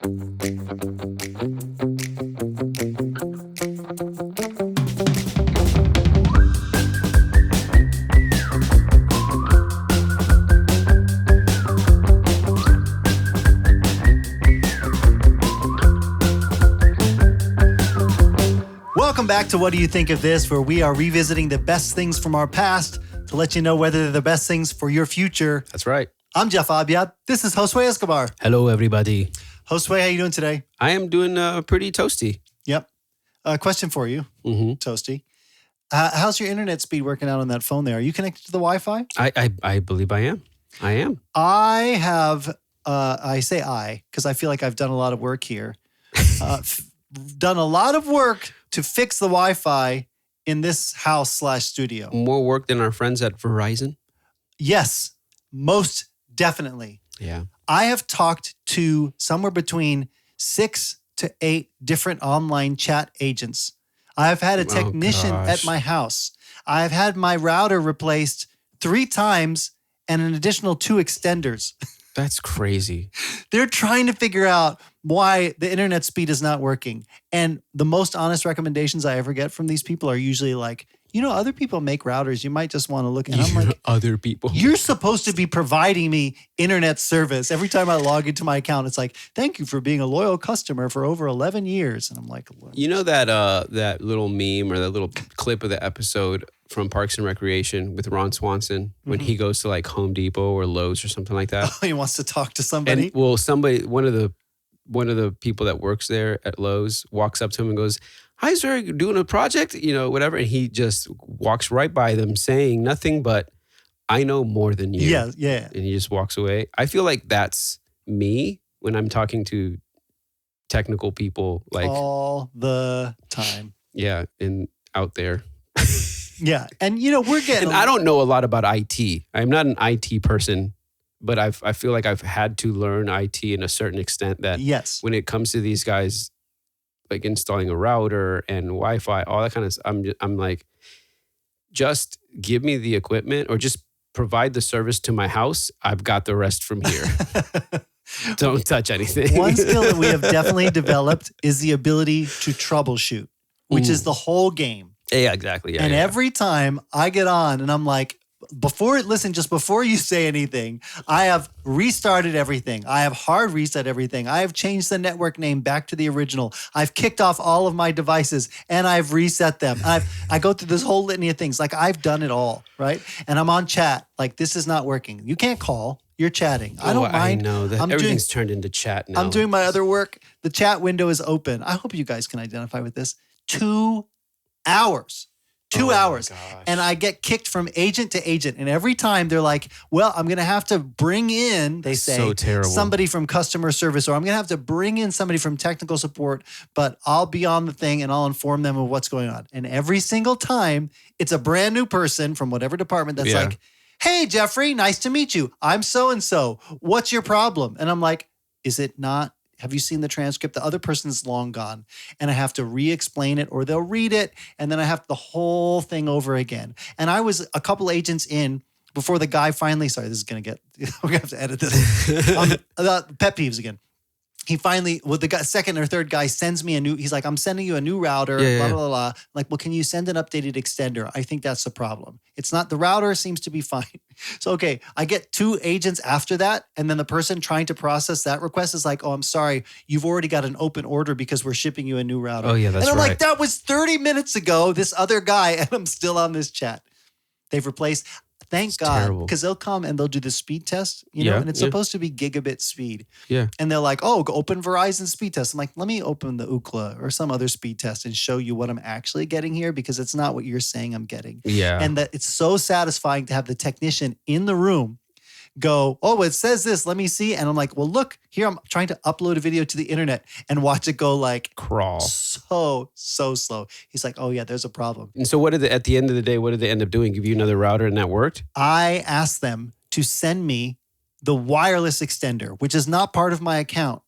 Welcome back to What Do You Think of This, where we are revisiting the best things from our past to let you know whether they're the best things for your future. That's right. I'm Jeff Abiad. This is Josue Escobar. Hello, everybody. Josue, how you doing today? I am doing pretty toasty. Yep. Question for you, Toasty. How's your internet speed working out on that phone there? Are you connected to the Wi-Fi? I believe I am. I have, I say I, because I feel like I've done a lot of work here. Done a lot of work to fix the Wi-Fi in this house/studio. More work than our friends at Verizon? Yes, most definitely. Yeah. I have talked to somewhere between 6 to 8 different online chat agents. I've had a technician at my house. I've had my router replaced 3 times and an additional 2 extenders. That's crazy. They're trying to figure out why the internet speed is not working. And the most honest recommendations I ever get from these people are usually like, other people make routers. You might just want to look. And I'm like, other people. You're supposed to be providing me internet service. Every time I log into my account, it's like, thank you for being a loyal customer for over 11 years. And I'm like, you know that little meme or that little clip of the episode from Parks and Recreation with Ron Swanson when he goes to like Home Depot or Lowe's or something like that? Oh, he wants to talk to somebody? And one of the people that works there at Lowe's walks up to him and goes, "Hi, sir, you doing a project?" Whatever. And he just walks right by them saying nothing but, "I know more than you." Yeah. And he just walks away. I feel like that's me when I'm talking to technical people, like all the time. Yeah, and out there. Yeah. And we're getting... And I don't know a lot about IT. I'm not an IT person, but I feel like I've had to learn IT in a certain extent that when it comes to these guys, like installing a router and Wi-Fi, all that kind of stuff, I'm like, just give me the equipment or just provide the service to my house. I've got the rest from here. Don't touch anything. One skill that we have definitely developed is the ability to troubleshoot, which is the whole game. Yeah, exactly. Yeah, and every time I get on and I'm like, just before you say anything, I have restarted everything. I have hard reset everything. I have changed the network name back to the original. I've kicked off all of my devices and I've reset them. I go through this whole litany of things. Like I've done it all, right? And I'm on chat. Like this is not working. You can't call. You're chatting. I don't mind. I know that everything's turned into chat now. I'm doing my other work. The chat window is open. I hope you guys can identify with this. 2 hours. 2 hours. And I get kicked from agent to agent. And every time they're like, well, I'm going to have to bring in, they say, somebody from customer service, or I'm going to have to bring in somebody from technical support, but I'll be on the thing and I'll inform them of what's going on. And every single time it's a brand new person from whatever department that's like, "Hey, Jeffrey, nice to meet you. I'm so-and-so. What's your problem?" And I'm like, is it not? Have you seen the transcript? The other person's long gone. And I have to re-explain it or they'll read it. And then I have the whole thing over again. And I was a couple agents in before the guy finally, sorry, this is going to get, we're going to have to edit this. Pet peeves again. He finally, the second or third guy sends me he's like, "I'm sending you a new router, blah, blah, blah. Like, well, can you send an updated extender? I think that's the problem. It's not, the router seems to be fine." So, okay, I get 2 agents after that. And then the person trying to process that request is like, "Oh, I'm sorry. You've already got an open order because we're shipping you a new router." Oh, yeah, that's right. And I'm like, that was 30 minutes ago, this other guy, and I'm still on this chat. They've replaced... Thank God, because they'll come and they'll do the speed test, and it's supposed to be gigabit speed. Yeah. And they're like, "Oh, go open Verizon speed test." I'm like, let me open the Ookla or some other speed test and show you what I'm actually getting here, because it's not what you're saying I'm getting. Yeah. And that it's so satisfying to have the technician in the room go, "Oh, it says this, let me see." And I'm like, well, look, here I'm trying to upload a video to the internet and watch it go like crawl. So slow. He's like, "Oh yeah, there's a problem." And so at the end of the day, what did they end up doing? Give you another router and that worked? I asked them to send me the wireless extender, which is not part of my account,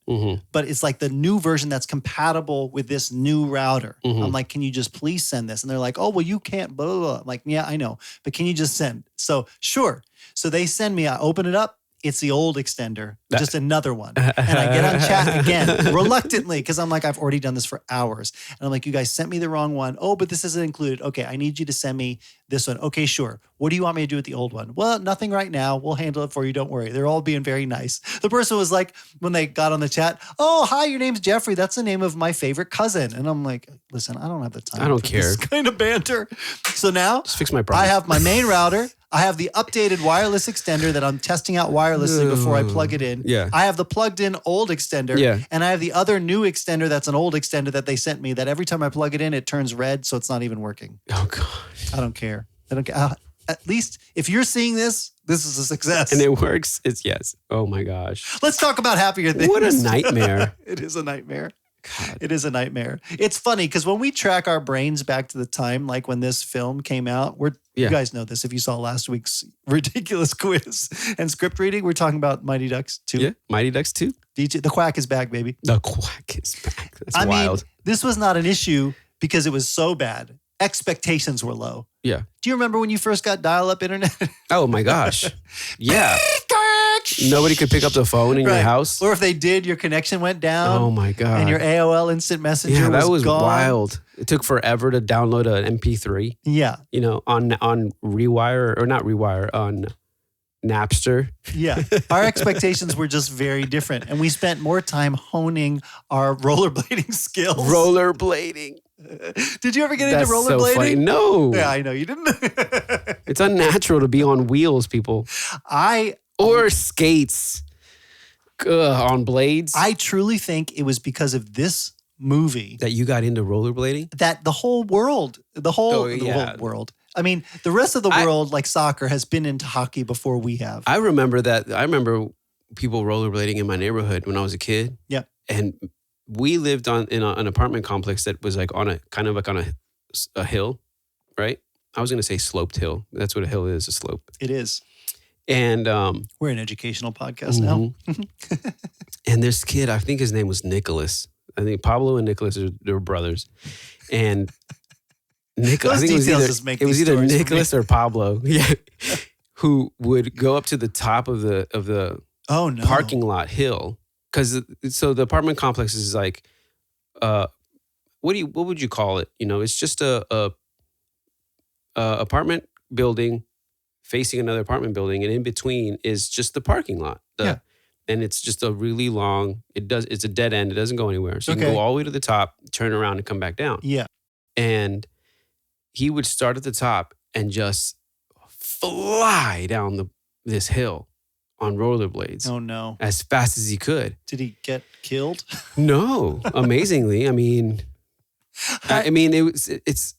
but it's like the new version that's compatible with this new router. I'm like, "Can you just please send this?" And they're like, "Oh, well, you can't, blah, blah, blah." I'm like, "Yeah, I know, but can you just send?" So sure. So they send me, I open it up. it's the old extender, just another one. And I get on chat again, reluctantly, because I'm like, I've already done this for hours. And I'm like, you guys sent me the wrong one. Oh, but this isn't included. Okay, I need you to send me this one. Okay, sure. What do you want me to do with the old one? Well, nothing right now. We'll handle it for you. Don't worry. They're all being very nice. The person was like, when they got on the chat, oh, hi, your name's Jeffrey. That's the name of my favorite cousin. And I'm like, listen, I don't have the time. I don't care. This kind of banter. So now just fix my problem. I have my main router. I have the updated wireless extender that I'm testing out wirelessly before I plug it in. Yeah. I have the plugged in old extender. Yeah. And I have the other new extender that's an old extender that they sent me that every time I plug it in, it turns red. So it's not even working. Oh, gosh. I don't care. I don't care. At least if you're seeing this, this is a success. And it works. It's yes. Oh, my gosh. Let's talk about happier things. What a nightmare. It is a nightmare. God. It is a nightmare. It's funny because when we track our brains back to the time, like when this film came out, you guys know this. If you saw last week's ridiculous quiz and script reading, we're talking about Mighty Ducks 2. Yeah, Mighty Ducks 2. The quack is back, baby. The quack is back. That's wild. I mean, this was not an issue because it was so bad. Expectations were low. Yeah. Do you remember when you first got dial-up internet? Oh my gosh. Yeah. Nobody could pick up the phone in your house. Or if they did, your connection went down. Oh my God. And your AOL Instant Messenger that was gone. wild. It took forever to download an MP3. Yeah. You know, on Rewire, or not Rewire, on Napster. Yeah. Our expectations were just very different. And we spent more time honing our rollerblading skills. Rollerblading. Did you ever get That's into rollerblading? So funny. No. Yeah, I know you didn't. It's unnatural to be on wheels, people. Or skates on blades. I truly think it was because of this movie that you got into rollerblading? That the whole world, the whole world. I mean, the rest of the world, like soccer, has been into hockey before we have. I remember people rollerblading in my neighborhood when I was a kid. Yeah. And we lived in an apartment complex that was like on a hill, right? I was going to say sloped hill. That's what a hill is, a slope. It is. And we're an educational podcast now. And this kid, I think his name was Nicholas. I think Pablo and Nicholas are brothers. And Nicholas, I think it was either Nicholas or Pablo, yeah, who would go up to the top of the parking lot hill. Because so the apartment complex is like, what would you call it? You know, it's just a apartment building facing another apartment building, and in between is just the parking lot. And it's just a really long. It's a dead end. It doesn't go anywhere. So you can go all the way to the top, turn around, and come back down. Yeah. And he would start at the top and just fly down this hill on rollerblades. Oh no! As fast as he could. Did he get killed? No, amazingly. I mean, it's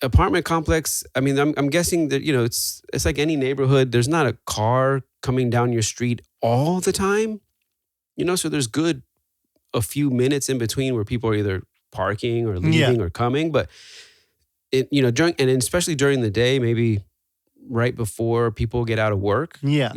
apartment complex. I mean, I'm guessing that it's like any neighborhood. There's not a car coming down your street all the time. So there's a few minutes in between where people are either parking or leaving or coming. But during and especially during the day, maybe right before people get out of work. Yeah.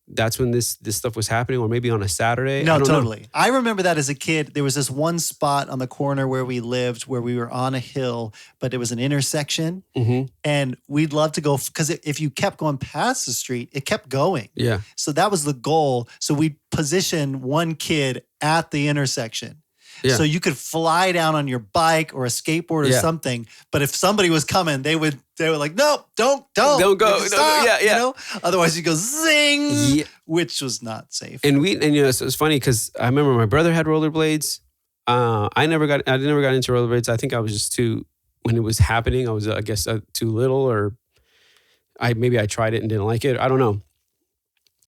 That's when this stuff was happening, or maybe on a Saturday. No, totally. I remember that as a kid. There was this one spot on the corner where we lived where we were on a hill, but it was an intersection. Mm-hmm. And we'd love to go because if you kept going past the street, it kept going. Yeah. So that was the goal. So we'd position one kid at the intersection. Yeah. So you could fly down on your bike or a skateboard or something, but if somebody was coming, they would like, no, don't go. Stop, yeah. Otherwise you go zing, which was not safe. And so it's funny because I remember my brother had rollerblades. I never got into rollerblades. I think I was just when it was happening, I was, I guess, too little, or I tried it and didn't like it. I don't know.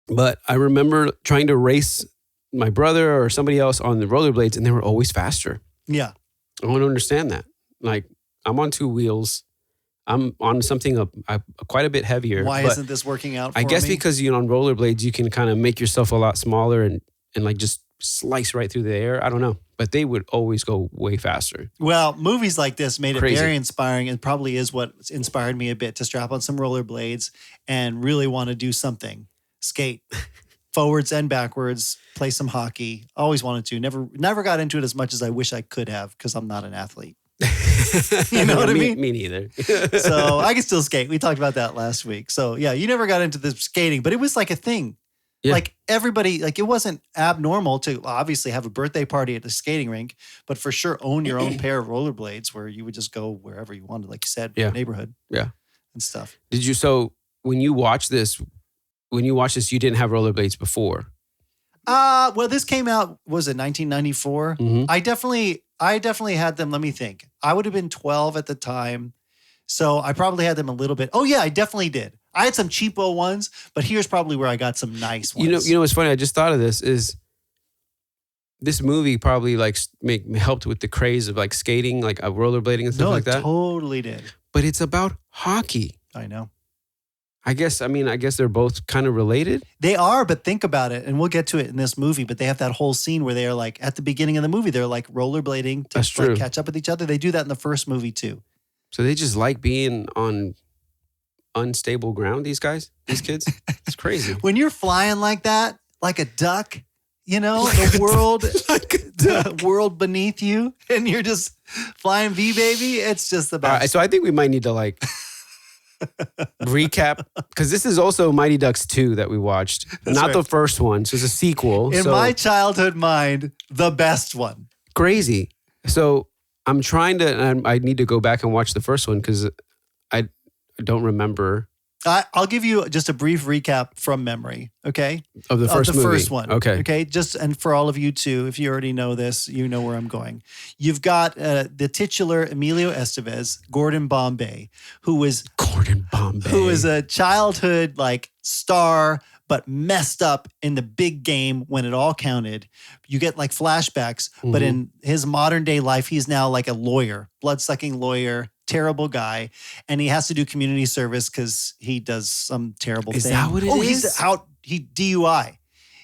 But I remember trying to race my brother or somebody else on the rollerblades, and they were always faster. Yeah. I want to understand that. Like, I'm on two wheels. I'm on something quite a bit heavier. Why isn't this working out for me? I guess because, on rollerblades, you can kind of make yourself a lot smaller and like just slice right through the air. I don't know. But they would always go way faster. Well, movies like this made it very inspiring, and probably is what inspired me a bit to strap on some rollerblades and really want to do something. Skate. Forwards and backwards, play some hockey. Always wanted to. Never got into it as much as I wish I could have because I'm not an athlete. You know what I mean? Me neither. So I can still skate. We talked about that last week. So yeah, you never got into the skating, but it was like a thing. Yeah. Like everybody, like it wasn't abnormal to obviously have a birthday party at the skating rink, but for sure own your own pair of rollerblades where you would just go wherever you wanted, like you said, neighborhood. Yeah. And stuff. So when you watch this, you didn't have rollerblades before? Well, this came out, was it 1994? Mm-hmm. I definitely had them. Let me think. I would have been 12 at the time. So I probably had them a little bit. Oh yeah, I definitely did. I had some cheapo ones, but here's probably where I got some nice ones. You know what's funny? I just thought of this is this movie probably like helped with the craze of like skating, like rollerblading and stuff like that. Totally did. But it's about hockey. I know. I guess they're both kind of related. They are, but think about it, and we'll get to it in this movie, but they have that whole scene where they are like, at the beginning of the movie, they're like rollerblading to like catch up with each other. They do that in the first movie too. So they just like being on unstable ground, these kids? It's crazy. When you're flying like that, like a duck, the world beneath you, and you're just flying V-baby, it's just the best. All right, so I think we might need to like recap, because this is also Mighty Ducks 2 that we watched. That's not the first one, so it's a sequel. In my childhood mind, the best one. Crazy. So I'm trying to, I need to go back and watch the first one because I don't remember. I'll give you just a brief recap from memory, okay? Of the first movie. First one. Okay. And for all of you too, if you already know this, you know where I'm going. You've got the titular Emilio Estevez, Gordon Bombay, who was a childhood like star, but messed up in the big game when it all counted. You get like flashbacks, but in his modern day life, he's now like a lawyer, blood-sucking lawyer, terrible guy, and he has to do community service because he does some terrible thing. Is that what it is? He's out. He DUI.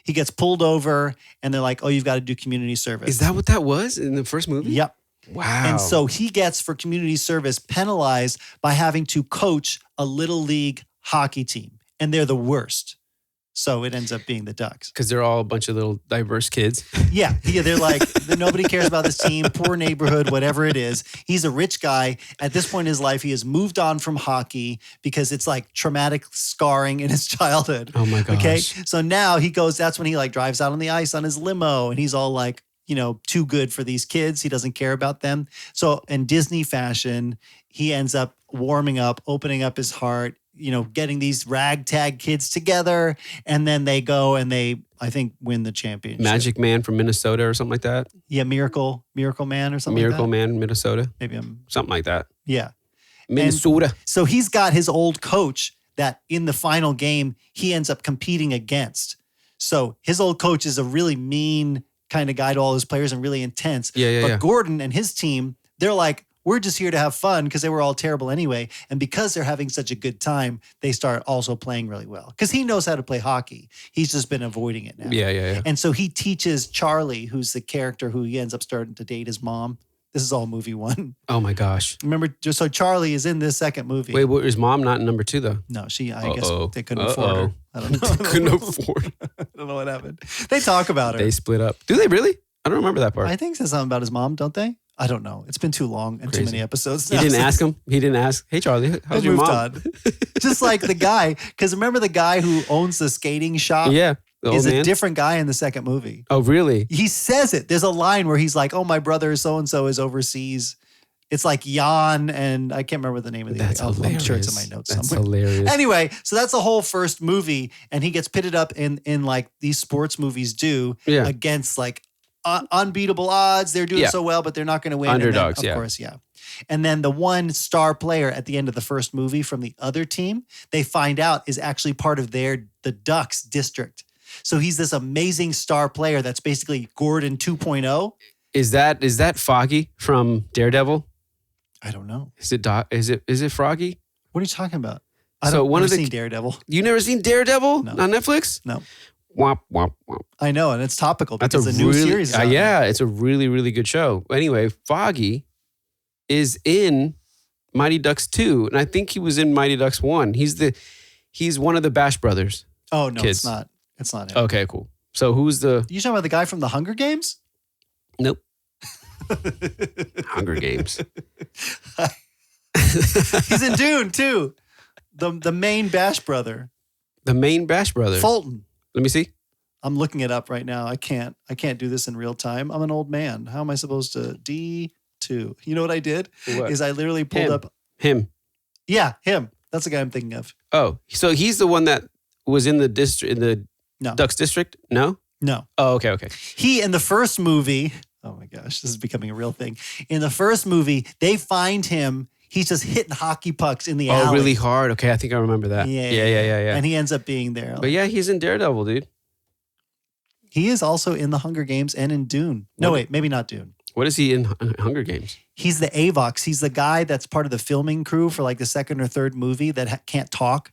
He gets pulled over, and they're like, "Oh, you've got to do community service." Is that what that was in the first movie? Yep. Wow. And so he gets for community service penalized by having to coach a little league hockey team, and they're the worst. So it ends up being the Ducks. Because they're all a bunch of little diverse kids. Yeah, they're like, nobody cares about this team, poor neighborhood, whatever it is. He's a rich guy. At this point in his life, he has moved on from hockey because it's like traumatic scarring in his childhood. Oh my gosh. Okay, so now that's when he like drives out on the ice on his limo, and he's all like, too good for these kids. He doesn't care about them. So in Disney fashion, he ends up warming up, opening up his heart, getting these ragtag kids together, and then they go and they, I think, win the championship. Magic Man from Minnesota or something like that? Yeah, Miracle Man or something Miracle like that. Man, Minnesota? Maybe something like that. Yeah. Minnesota. And so he's got his old coach that in the final game, he ends up competing against. So his old coach is a really mean kind of guy to all his players and really intense. But Gordon and his team, they're like, we're just here to have fun because they were all terrible anyway. And because they're having such a good time, they start also playing really well. Because he knows how to play hockey. He's just been avoiding it now. Yeah. And so he teaches Charlie, who's the character who he ends up starting to date his mom. This is all movie one. Oh my gosh. Remember, so Charlie is in this second movie. Wait, was mom not in number 2 though? No, I guess they couldn't afford her. I don't know. They couldn't afford. I don't know what happened. They talk about her. They split up. Do they really? I don't remember that part. I think it says something about his mom, don't they? I don't know. It's been too long and too many episodes now. He didn't ask him? He didn't ask, hey, Charlie, how's your mom? Just like the guy, because remember the guy who owns the skating shop? Yeah. Is a different guy in the second movie. Oh, really? He says it. There's a line where he's like, oh, my brother so-and-so is overseas. It's like Jan, and I can't remember the name of the That's hilarious. I'm sure it's in my notes That's somewhere. Hilarious. Anyway, so that's the whole first movie, and he gets pitted up in like these sports movies do against like unbeatable odds. They're doing so well, but they're not going to win. Underdogs, of course, yeah. And then the one star player at the end of the first movie from the other team, they find out is actually part of the Ducks district. So he's this amazing star player that's basically Gordon 2.0. Is that Foggy from Daredevil? I don't know. Is it Froggy? What are you talking about? I've seen Daredevil. You never seen Daredevil? No. On Netflix? No. Womp, womp, womp. I know, and it's topical because the new series is out. Yeah, it's a really, really good show. Anyway, Foggy is in Mighty Ducks 2, and I think he was in Mighty Ducks 1. He's one of the Bash Brothers. Oh, no, kids. It's not. It's not him. Okay, cool. So who's the... You talking about the guy from the Hunger Games? Nope. Hunger Games. He's in Dune, too. The main Bash brother. The main Bash brother. Fulton. Let me see. I'm looking it up right now. I can't do this in real time. I'm an old man. How am I supposed to D2? You know what I did? What? Is I literally pulled up him. Yeah, him. That's the guy I'm thinking of. Oh, so he's the one that was in the district Ducks district? No? No. Oh, okay. He in the first movie, oh my gosh, this is becoming a real thing. In the first movie, they find him. He's just hitting hockey pucks in the alley. Oh, really hard. Okay, I think I remember that. Yeah. And he ends up being there. But yeah, he's in Daredevil, dude. He is also in the Hunger Games and in Dune. No, wait, maybe not Dune. What is he in Hunger Games? He's the AVOX. He's the guy that's part of the filming crew for like the second or third movie that can't talk.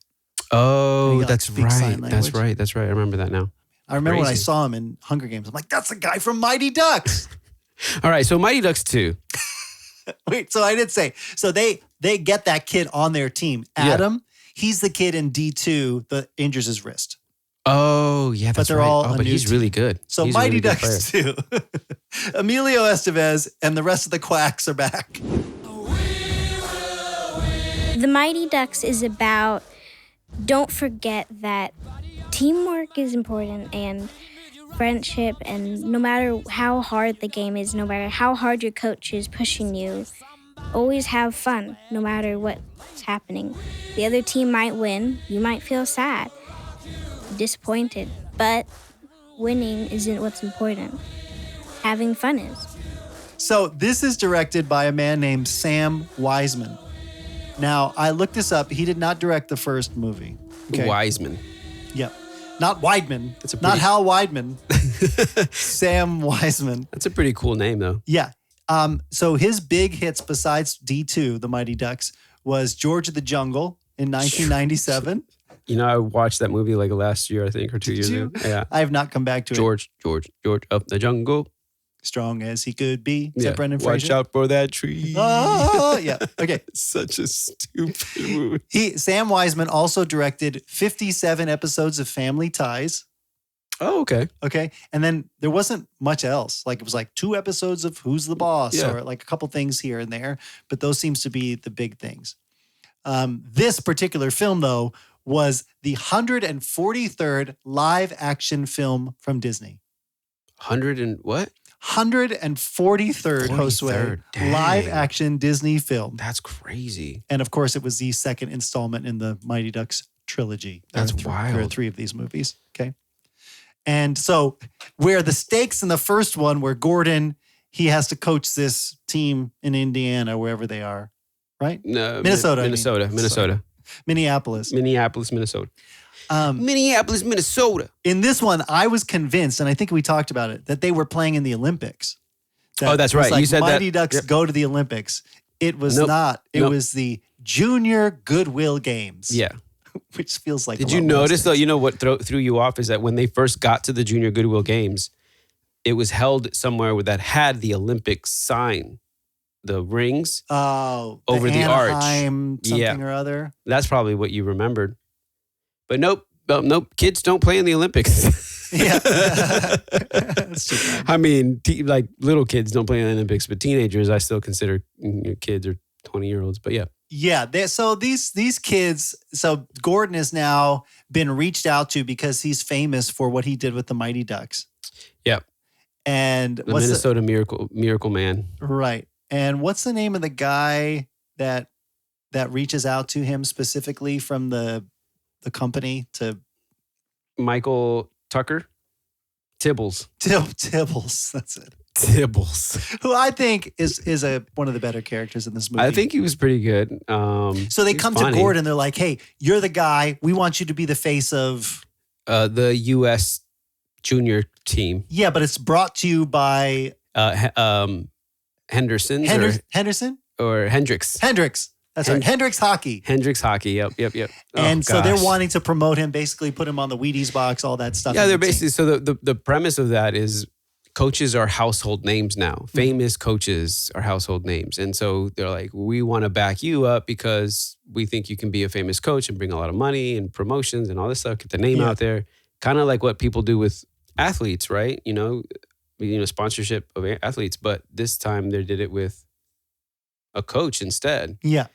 Oh, that's right. That's right. I remember that now. I remember when I saw him in Hunger Games. I'm like, that's the guy from Mighty Ducks. All right, so Mighty Ducks 2. Wait, so I did say, so they get that kid on their team. Adam, he's the kid in D2 that injures his wrist. Oh, yeah, that's but they're all but he's really good. So he's Mighty really Ducks 2. Emilio Estevez and the rest of the quacks are back. The Mighty Ducks is about, don't forget that teamwork is important and friendship, and no matter how hard the game is, no matter how hard your coach is pushing you, always have fun no matter what's happening. The other team might win, you might feel sad, disappointed, but winning isn't what's important. Having fun is. So this is directed by a man named Sam Wiseman. Now, I looked this up. He did not direct the first movie. Okay? Wiseman. Yep. Not Weidman. Not Hal Weidman. Sam Wiseman. That's a pretty cool name, though. Yeah. So his big hits besides D2, The Mighty Ducks, was George of the Jungle in 1997. You know, I watched that movie like last year, I think, or 2 years ago. Yeah. I have not come back to George of the Jungle. Strong as he could be. Is that Brendan Fraser? Watch out for that tree. Oh, yeah. Okay. Such a stupid movie. Sam Wiseman also directed 57 episodes of Family Ties. Oh, okay. Okay. And then there wasn't much else. Like it was like 2 episodes of Who's the Boss or like a couple things here and there. But those seems to be the big things. This particular film, though, was the 143rd live action film from Disney. 100 and what? 143rd Josue live action Disney film. That's crazy. And of course, it was the second installment in the Mighty Ducks trilogy. That's wild. There are 3 of these movies. Okay. And so where the stakes in the first one were Gordon, he has to coach this team in Indiana, wherever they are, right? No, Minnesota. Minneapolis, Minnesota. Minneapolis, Minnesota. In this one, I was convinced, and I think we talked about it, that they were playing in the Olympics. That's right. Like you said Mighty that. Ducks go to the Olympics. It was not. It was the Junior Goodwill Games. Yeah. Which feels like. Did you notice though? You know what threw you off is that when they first got to the Junior Goodwill Games, it was held somewhere that had the Olympic sign, the rings. Oh, over the arch. Something or other. That's probably what you remembered. But nope. Kids don't play in the Olympics. Yeah, that's too bad. I mean, like little kids don't play in the Olympics, but teenagers I still consider kids or 20-year-olds. But yeah. Yeah, so these kids, so Gordon has now been reached out to because he's famous for what he did with the Mighty Ducks. Yep. And the Minnesota Miracle Man. Right. And what's the name of the guy that reaches out to him specifically from the company to Michael Tucker? Tibbles. Tibbles, that's it. Tibbles, who I think is one of the better characters in this movie. I think he was pretty good. So they come to Gordon. They're like, "Hey, you're the guy. We want you to be the face of the U.S. junior team." Yeah, but it's brought to you by Henderson or Hendricks. That's right. Hendricks Hockey. Hendricks Hockey. Yep. And so they're wanting to promote him, basically put him on the Wheaties box, all that stuff. Yeah, they're basically so the premise of that is. Coaches are household names now. Famous coaches are household names. And so they're like, we want to back you up because we think you can be a famous coach and bring a lot of money and promotions and all this stuff, get the name out there. Kind of like what people do with athletes, right? You know, sponsorship of athletes. But this time they did it with a coach instead. Yeah.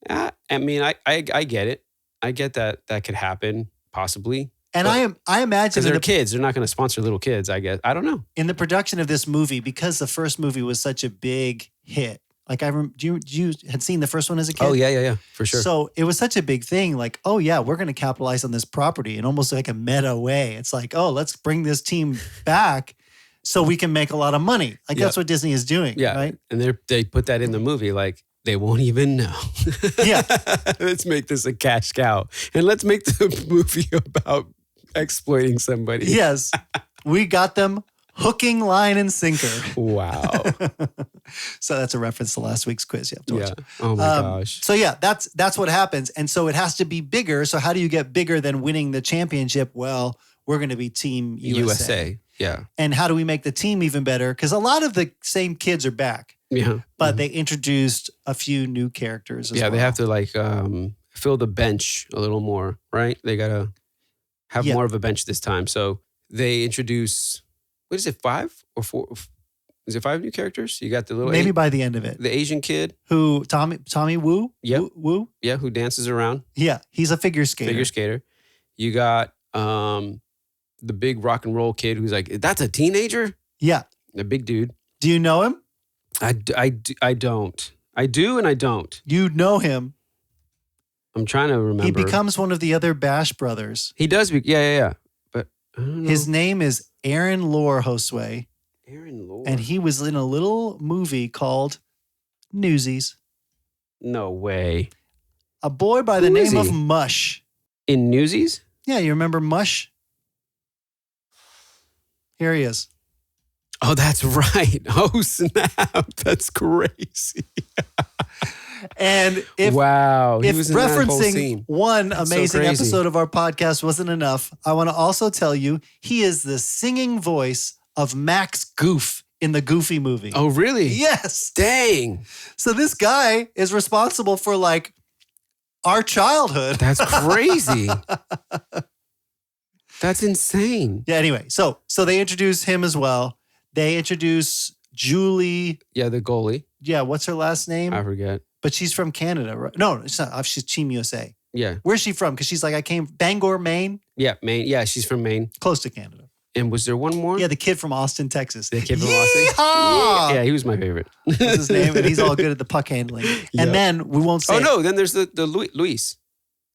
I mean, I get it. I get that could happen, possibly. And I imagine because they're kids, they're not going to sponsor little kids. I guess I don't know. In the production of this movie, because the first movie was such a big hit. Like you had seen the first one as a kid? Oh yeah, for sure. So it was such a big thing. Like, oh yeah, we're going to capitalize on this property in almost like a meta way. It's like, oh, let's bring this team back so we can make a lot of money. Like that's what Disney is doing. Yeah, right. And they put that in the movie. Like they won't even know. Yeah, let's make this a cash cow, and let's make the movie about exploiting somebody. Yes, we got them. Hooking, line, and sinker. Wow. So that's a reference to last week's quiz. You have to watch it. Oh my gosh. So yeah, that's what happens. And so it has to be bigger. So how do you get bigger than winning the championship? Well, we're going to be Team USA. Yeah. And how do we make the team even better? Because a lot of the same kids are back. Yeah. But they introduced a few new characters as well. They have to like fill the bench a little more, right? They got to have more of a bench this time. So they introduce... What is it, 5 or 4? Is it 5 new characters? You got the little... Maybe by the end of it. The Asian kid. Who, Tommy Woo? Yep. Woo? Yeah, who dances around. Yeah, he's a figure skater. You got the big rock and roll kid who's like, that's a teenager? Yeah. A big dude. Do you know him? I don't. I do and I don't. You know him. I'm trying to remember. He becomes one of the other Bash brothers. He does. Yeah. But I don't know. His name is Aaron Lore, Josue. Aaron Lore. And he was in a little movie called Newsies. No way. A boy by the name of Mush. In Newsies? Yeah, you remember Mush? Here he is. Oh, that's right. Oh, snap. That's crazy. And if referencing one amazing episode of our podcast wasn't enough, I want to also tell you he is the singing voice of Max Goof in the Goofy movie. Oh, really? Yes. Dang. So this guy is responsible for like our childhood. That's crazy. That's insane. Yeah, anyway, so they introduce him as well. They introduce Julie. Yeah, the goalie. Yeah, what's her last name? I forget. But she's from Canada, right? No, it's not. She's Team USA. Yeah. Where's she from? Because she's like, Bangor, Maine. Yeah, Maine. Yeah, she's from Maine. Close to Canada. And was there one more? Yeah, the kid from Austin, Texas. The kid from Austin? Yeah, he was my favorite. What's his name? And he's all good at the puck handling. And then we won't say. Oh, no. Then there's the Luis,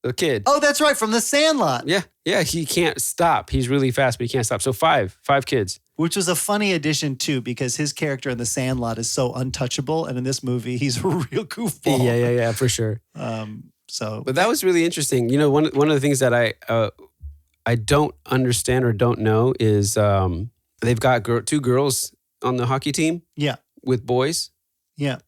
the kid. Oh, that's right. From the Sandlot. Yeah. He can't stop. He's really fast, but he can't stop. So five kids. Which was a funny addition, too, because his character in The Sandlot is so untouchable. And in this movie, he's a real goofball. Yeah, for sure. But that was really interesting. You know, one of the things that I don't understand or don't know is they've got 2 girls on the hockey team. Yeah. With boys. Yeah.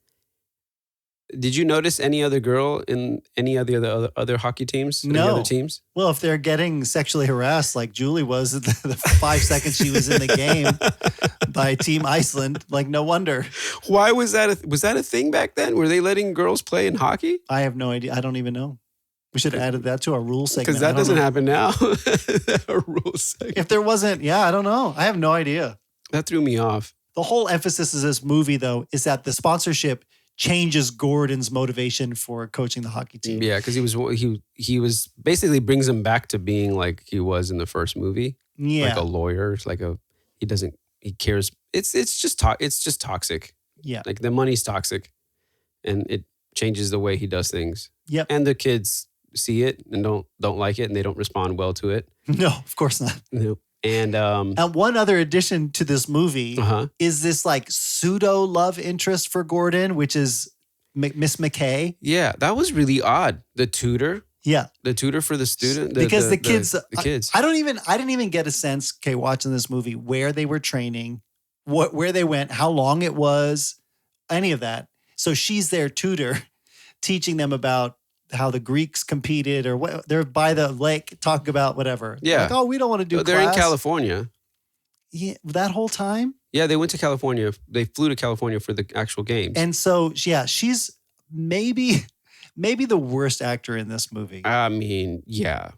Did you notice any other girl in any of the other hockey teams? No. Any other teams? Well, if they're getting sexually harassed like Julie was the 5 seconds she was in the game by Team Iceland, like no wonder. Why was that? Was that a thing back then? Were they letting girls play in hockey? I have no idea. I don't even know. We should have added that to our rule segment. Because that doesn't happen now. A rule segment. If there wasn't, I don't know. I have no idea. That threw me off. The whole emphasis of this movie, though, is that the sponsorship changes Gordon's motivation for coaching the hockey team. Yeah, because he was basically brings him back to being like he was in the first movie. Yeah, like a lawyer. It's like he cares. It's just toxic. Yeah, like the money's toxic, and it changes the way he does things. Yep, and the kids see it and don't like it, and they don't respond well to it. No, of course not. No. And one other addition to this movie is this like pseudo love interest for Gordon, which is Miss McKay. Yeah, that was really odd. The tutor. Yeah, the tutor for the student. Because the kids. I didn't even get a sense, watching this movie, where they were training, where they went, how long it was, any of that. So she's their tutor, teaching them about how the Greeks competed, or what they're by the lake talking about whatever. Yeah. Like, we don't want to do They're class. in California. Yeah, that whole time? Yeah, they went to California. They flew to California for the actual games. And so, she's maybe the worst actor in this movie. I mean, yeah.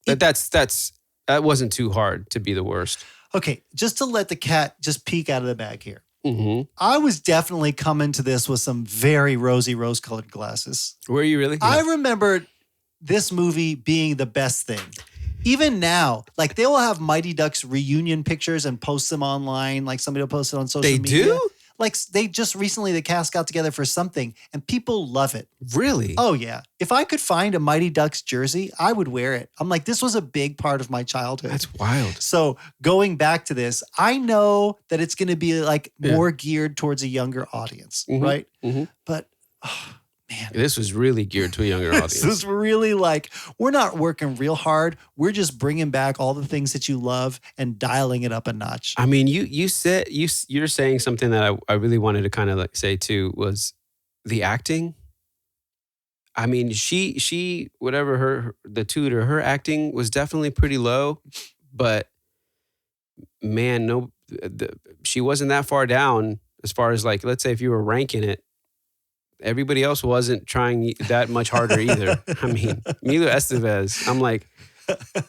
That wasn't too hard to be the worst. Okay, just to let the cat just peek out of the bag here. Mm-hmm. I was definitely coming to this with some very rose-colored glasses. Were you really? I remembered this movie being the best thing. Even now, like they will have Mighty Ducks reunion pictures and post them online. Like somebody will post it on social media. They do? Like they just recently, the cast got together for something and people love it. Really? Oh yeah. If I could find a Mighty Ducks jersey, I would wear it. I'm like, this was a big part of my childhood. That's wild. So going back to this, I know that it's going to be like more geared towards a younger audience, right? Mm-hmm. But man, this was really geared to a younger audience. This is really like, we're not working real hard. We're just bringing back all the things that you love and dialing it up a notch. I mean, you're saying something that I really wanted to kind of like say too, was the acting. I mean, she whatever the tutor, her acting was definitely pretty low, but man, she wasn't that far down as far as like, let's say if you were ranking it. Everybody else wasn't trying that much harder either. I mean, Emilio Estevez, I'm like,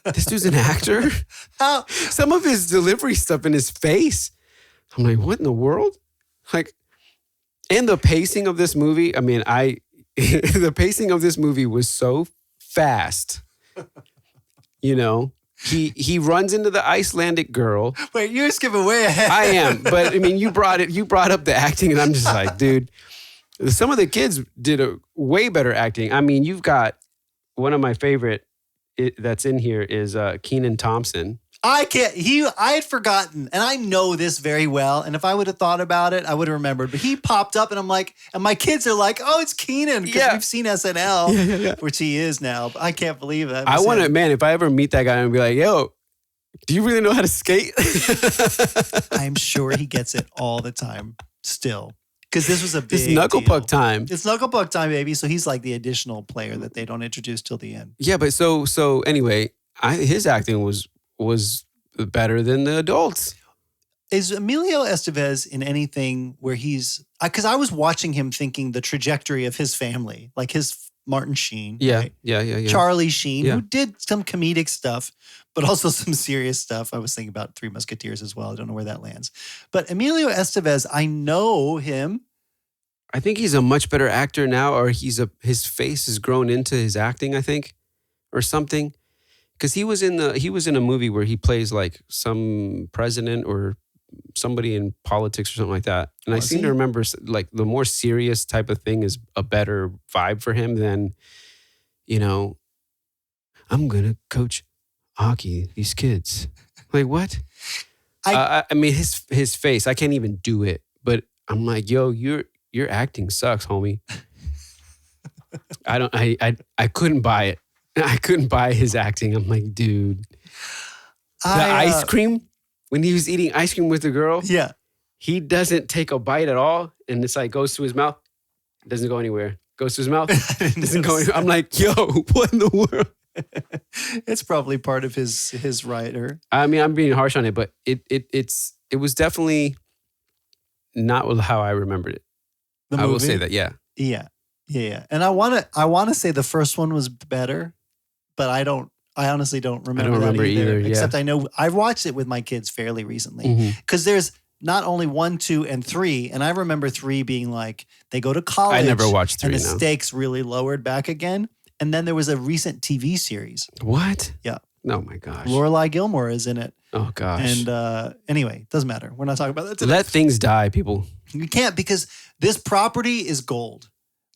this dude's an actor? How? Some of his delivery stuff in his face. I'm like, what in the world? Like, and the pacing of this movie, I mean, the pacing of this movie was so fast. You know, he runs into the Icelandic girl. Wait, you're skipping way ahead. I am, but I mean, you brought up the acting and I'm just like, dude. Some of the kids did a way better acting. I mean, you've got one of my favorite that's in here is Kenan Thompson. I had forgotten, and I know this very well. And if I would have thought about it, I would have remembered. But he popped up, and I'm like, and my kids are like, "Oh, it's Kenan," because we've seen SNL, which he is now. But I can't believe that. I want to, man. If I ever meet that guy, and be like, "Yo, do you really know how to skate?" I'm sure he gets it all the time, still. Because this was a big It's knuckle deal. puck time. It's knuckle puck time, baby. So he's like the additional player that they don't introduce till the end. Yeah, but so anyway, his acting was better than the adults. Is Emilio Estevez in anything where he's... Because I was watching him thinking the trajectory of his family, like his Martin Sheen. Yeah, right? yeah. Charlie Sheen, who did some comedic stuff, but also some serious stuff. I was thinking about Three Musketeers as well. I don't know where that lands. But Emilio Estevez, I know him. I think he's a much better actor now, or his face has grown into his acting, I think, or something. Because he was in a movie where he plays like some president or somebody in politics or something like that. And I seem to remember like the more serious type of thing is a better vibe for him than, you know, I'm gonna coach hockey, these kids. Like what? I mean his face, I can't even do it. But I'm like, yo, your acting sucks, homie. I couldn't buy it. I couldn't buy his acting. I'm like, dude. The ice cream, when he was eating ice cream with the girl, he doesn't take a bite at all. And it's like goes to his mouth. It doesn't go anywhere. Goes to his mouth. Doesn't go anywhere. I'm like, yo, what in the world? It's probably part of his writer. I mean, I'm being harsh on it, but it was definitely not how I remembered it. I will say that, yeah. And I want to say the first one was better, but I honestly don't remember. I don't remember either. Except I know I watched it with my kids fairly recently because there's not only 1, 2, and 3, and I remember 3 being like they go to college. I never watched 3. And the stakes really lowered back again. And then there was a recent TV series. What? Yeah. Oh my gosh. Lorelai Gilmore is in it. Oh gosh. And anyway, doesn't matter. We're not talking about that today. Let things die, people. You can't, because this property is gold.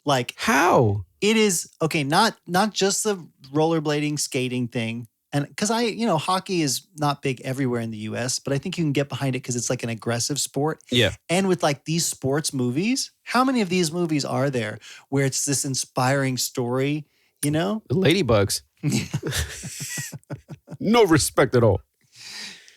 Like how? It is okay, not just the rollerblading skating thing. And because hockey is not big everywhere in the US, but I think you can get behind it because it's like an aggressive sport. Yeah. And with like these sports movies, how many of these movies are there where it's this inspiring story, you know? The Ladybugs. No respect at all.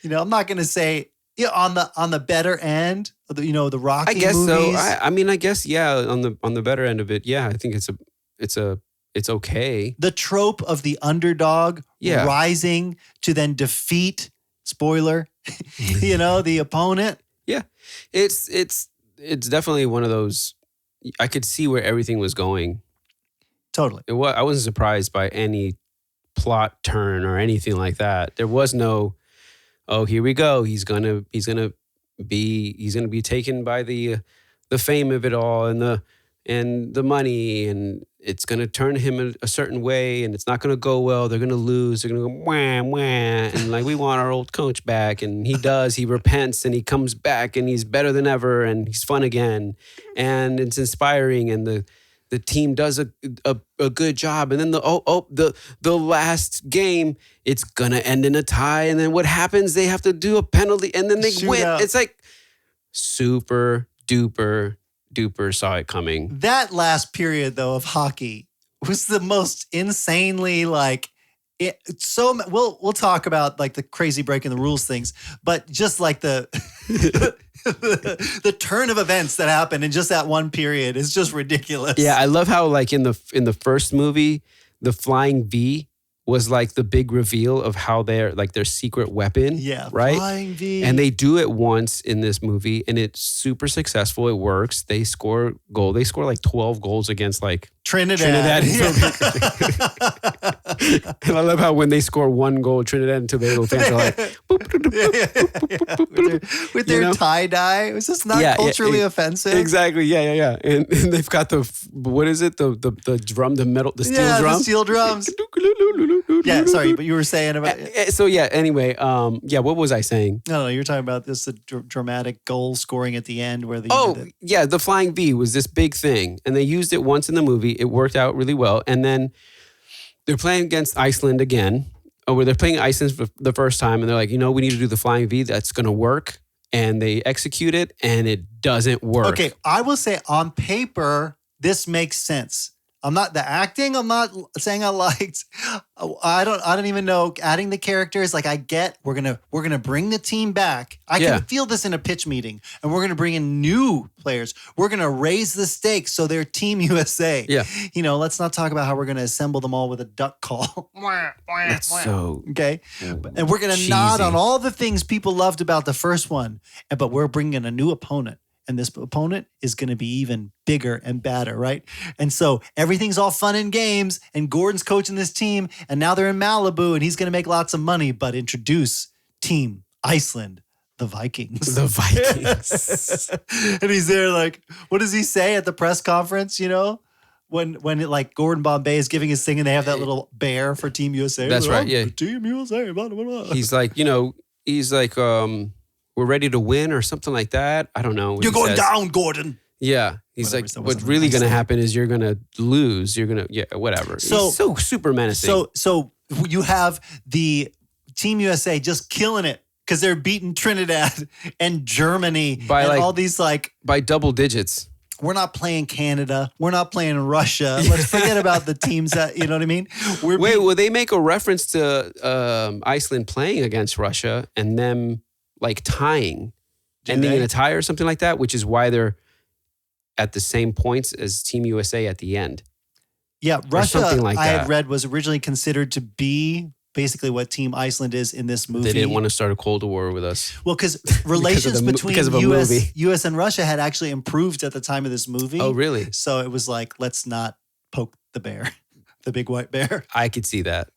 I'm not going to say on the better end, the Rocky movies. I guess so. I mean, I guess, yeah, on the better end of it, yeah, I think it's okay. The trope of the underdog rising to then defeat, spoiler, the opponent. Yeah. It's definitely one of those, I could see where everything was going. Totally. I wasn't surprised by any plot turn or anything like that. There was no, oh, here we go. He's gonna be taken by the fame of it all and and the money, and it's going to turn him a certain way, and it's not going to go well. They're going to lose. They're going to go wham, wham. And like, we want our old coach back. And he does. He repents and he comes back and he's better than ever and he's fun again. And it's inspiring. And the team does a good job. And then the last game, it's going to end in a tie. And then what happens? They have to do a penalty and then they win. It's like super duper saw it coming. That last period, though, of hockey was the most insanely we'll talk about like the crazy breaking the rules things, but just like the the turn of events that happened in just that one period is just ridiculous. Yeah, I love how like in the first movie, the flying V was like the big reveal of how their secret weapon. Yeah, right? Flying V. And they do it once in this movie and it's super successful. It works. They score goal. They score like 12 goals against like Trinidad. And I love how when they score one goal, Trinidad and Tobago fans are like, with their tie-dye. It was just not culturally offensive. Exactly. Yeah. And they've got what is it? The drum, the steel drum. The steel drums. Yeah, sorry, but you were saying about So yeah, anyway, what was I saying? No, you were talking about this the dramatic goal scoring at the end where the flying V was this big thing and they used it once in the movie. It worked out really well. And then they're playing against Iceland again, where they're playing Iceland for the first time and they're like, we need to do the flying V. That's going to work. And they execute it and it doesn't work. Okay, I will say on paper, this makes sense. I'm not saying I liked. I don't even know adding the characters. Like I get, we're gonna bring the team back. I can feel this in a pitch meeting, and we're gonna bring in new players. We're gonna raise the stakes so they're Team USA. Yeah. Let's not talk about how we're gonna assemble them all with a duck call. That's so okay. And we're gonna nod on all the things people loved about the first one, but we're bringing a new opponent. And this opponent is going to be even bigger and badder, right? And so everything's all fun and games, and Gordon's coaching this team, and now they're in Malibu, and he's going to make lots of money, but introduce Team Iceland, the Vikings. The Vikings. And he's there like, what does he say at the press conference, When like Gordon Bombay is giving his thing and they have that little bear for Team USA. That's right, yeah. Team USA, blah, blah, blah. He's like, we're ready to win or something like that. I don't know. You're going down, Gordon. Yeah. He's like, what's really going to happen is you're going to lose. You're going to, whatever. So, he's so super menacing. So you have the Team USA just killing it because they're beating Trinidad and Germany by and all these by double digits. We're not playing Canada. We're not playing Russia. Let's forget about the teams that, you know what I mean? Will they make a reference to Iceland playing against Russia and them like tying, ending in a tie or something like that, which is why they're at the same points as Team USA at the end. Yeah, Russia, I had read, was originally considered to be basically what Team Iceland is in this movie. They didn't want to start a Cold War with us. Well, because relations between US and Russia had actually improved at the time of this movie. Oh, really? So it was like, let's not poke the bear. The big white bear. I could see that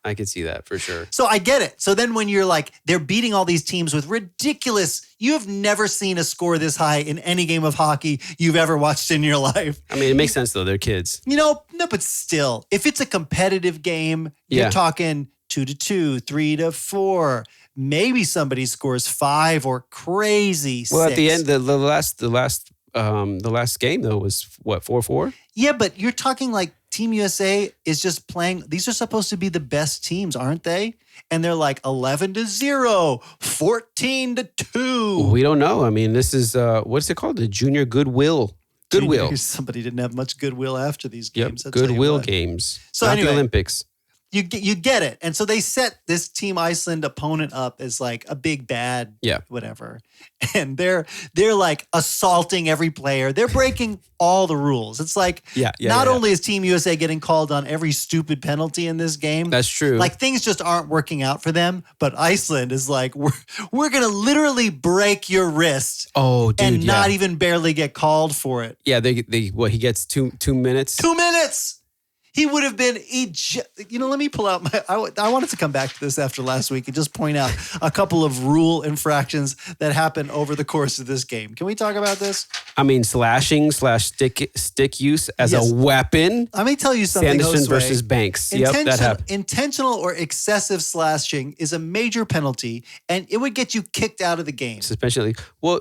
for sure. So I get it. So then when you're like, they're beating all these teams with ridiculous, you have never seen a score this high in any game of hockey you've ever watched in your life. I mean, it makes sense though. They're kids. No, but still, if it's a competitive game, you're talking 2-2, 3-4. Maybe somebody scores 5 or crazy 6. Well, at the end, the last game though was what, 4-4? Yeah, but you're talking like Team USA is just playing. These are supposed to be the best teams, aren't they? And they're like 11-0, 14-2. We don't know. I mean, this is what's it called? The Junior Goodwill. Somebody didn't have much goodwill after these games. Yep, Goodwill games. So not anyway, the Olympics. You get it. And so they set this Team Iceland opponent up as like a big bad, whatever. And they're like assaulting every player. They're breaking all the rules. It's like, not only is Team USA getting called on every stupid penalty in this game. That's true. Like things just aren't working out for them. But Iceland is like, we're going to literally break your wrist. Oh, dude, and not even barely get called for it. Yeah, he gets two minutes. 2 minutes. He would have been, let me pull out I wanted to come back to this after last week and just point out a couple of rule infractions that happened over the course of this game. Can we talk about this? I mean, slashing / stick use as a weapon. Let me tell you something, Sanderson Josue. versus Banks. Yep, that happened. Intentional or excessive slashing is a major penalty, and it would get you kicked out of the game. Suspension. Well,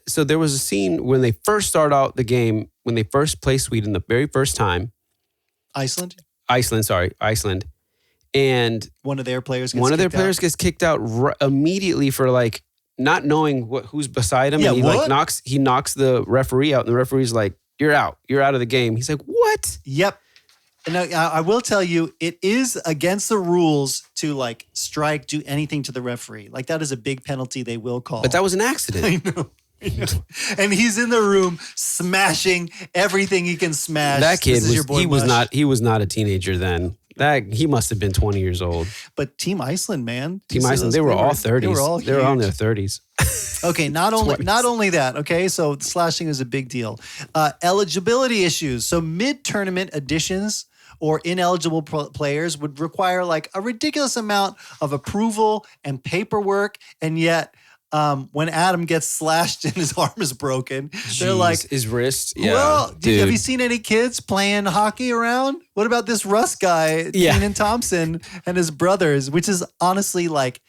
so there was a scene when they first start out the game, when they first play Sweden the very first time. Iceland. And one of their players gets kicked out immediately for like not knowing who's beside him. Yeah, and he knocks the referee out, and the referee's like, "You're out. You're out of the game." He's like, "What?" Yep. And I will tell you, it is against the rules to like strike, do anything to the referee. Like that is a big penalty they will call. But that was an accident. I know. And he's in the room smashing everything he can smash. That kid was not a teenager then. He must have been 20 years old. But Team Iceland, man. Team Iceland, they were all 30s. They were all in their 30s. Okay, not only that, okay, so slashing is a big deal. Eligibility issues. So mid-tournament additions or ineligible players would require like a ridiculous amount of approval and paperwork, and yet when Adam gets slashed and his arm is broken, they're like, his wrist. Yeah. Well, have you seen any kids playing hockey around? What about this Russ guy, Keenan Thompson, and his brothers? Which is honestly like,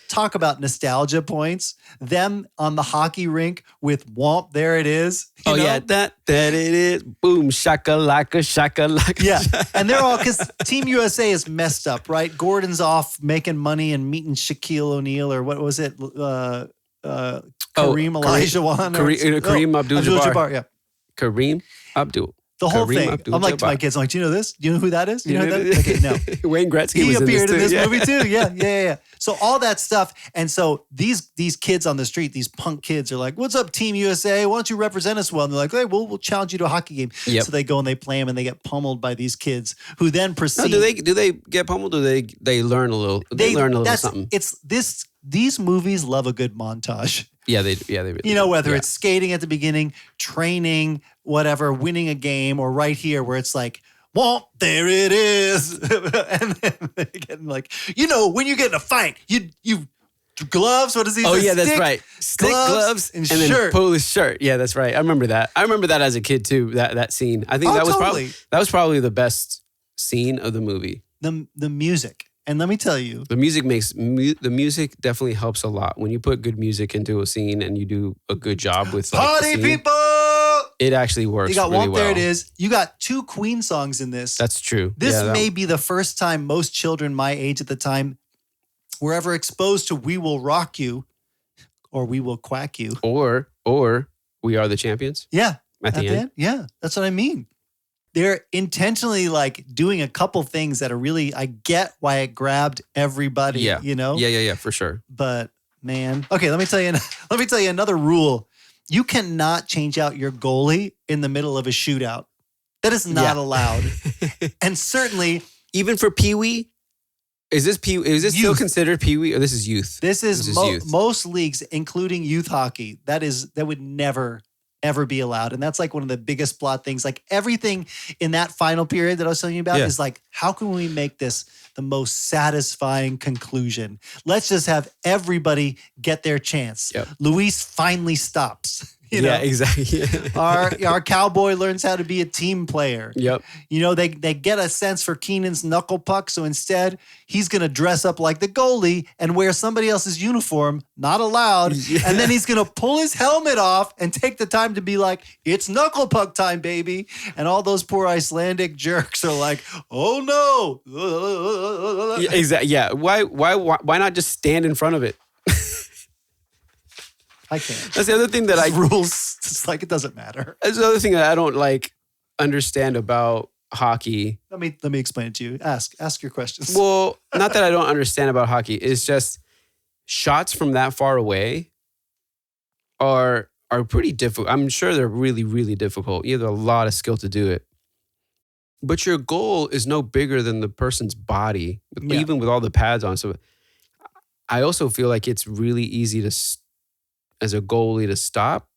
talk about nostalgia points. Them on the hockey rink with Womp, there it is. You know? Yeah, that it is. Boom, shakalaka, shakalaka. Yeah, and they're all, because Team USA is messed up, right? Gordon's off making money and meeting Shaquille O'Neal, or what was it? Kareem Olajuwon. Kareem Abdul-Jabbar. Yeah. Kareem Abdul. The whole thing. I'm like to my kids, I'm like, do you know this? Do you know who that is? Do you know who that is? Okay, no. Wayne Gretzky he appeared in this too. movie too. Yeah. So all that stuff. And so these kids on the street, these punk kids are like, what's up, Team USA? Why don't you represent us well? And they're like, hey, we'll challenge you to a hockey game. Yep. So they go and they play them and they get pummeled by these kids who then proceed. No, do they get pummeled, or they learn a little? They learn a little something. These movies love a good montage. Yeah, they really you know, whether it's skating at the beginning, training, whatever, winning a game, or right here where it's like, well, there it is. And then they get like, when you get in a fight, you gloves, what is he? Oh, yeah, that's right. Stick, gloves, and shirt. Then pull his shirt. Yeah, that's right. I remember that. I remember that as a kid too, that scene. I think that was probably the best scene of the movie. The music. And let me tell you, the music definitely helps a lot. When you put good music into a scene and you do a good job with party people, it actually works. You got really Womp, well. There It Is. You got 2 Queen songs in this. That's true. This may be the first time most children my age at the time were ever exposed to "We Will Rock You" or "We Will Quack You" or "We Are the Champions." Yeah, at the end. Yeah, that's what I mean. They're intentionally like doing a couple things that are really, I get why it grabbed everybody, Yeah, for sure. But man, okay, let me tell you another rule. You cannot change out your goalie in the middle of a shootout. That is not allowed. And certainly, even for Pee Wee, is this still considered Pee Wee, or this is youth? This is youth. Most leagues, including youth hockey, that would never ever be allowed. And that's like one of the biggest plot things. Like everything in that final period that I was telling you about is like, how can we make this the most satisfying conclusion? Let's just have everybody get their chance. Yep. Luis finally stops. Yeah, exactly. Our cowboy learns how to be a team player. Yep. They get a sense for Keenan's knuckle puck. So instead, he's going to dress up like the goalie and wear somebody else's uniform, not allowed. Yeah. And then he's going to pull his helmet off and take the time to be like, it's knuckle puck time, baby. And all those poor Icelandic jerks are like, oh no. Yeah, exactly. Yeah. Why not just stand in front of it? I can't. That's the other thing that rules. It's like it doesn't matter. That's the other thing that I don't understand about hockey. Let me explain it to you. Ask your questions. Well, not that I don't understand about hockey. It's just shots from that far away are pretty difficult. I'm sure they're really, really difficult. You have a lot of skill to do it. But your goal is no bigger than the person's body, even with all the pads on. So I also feel like it's really easy as a goalie to stop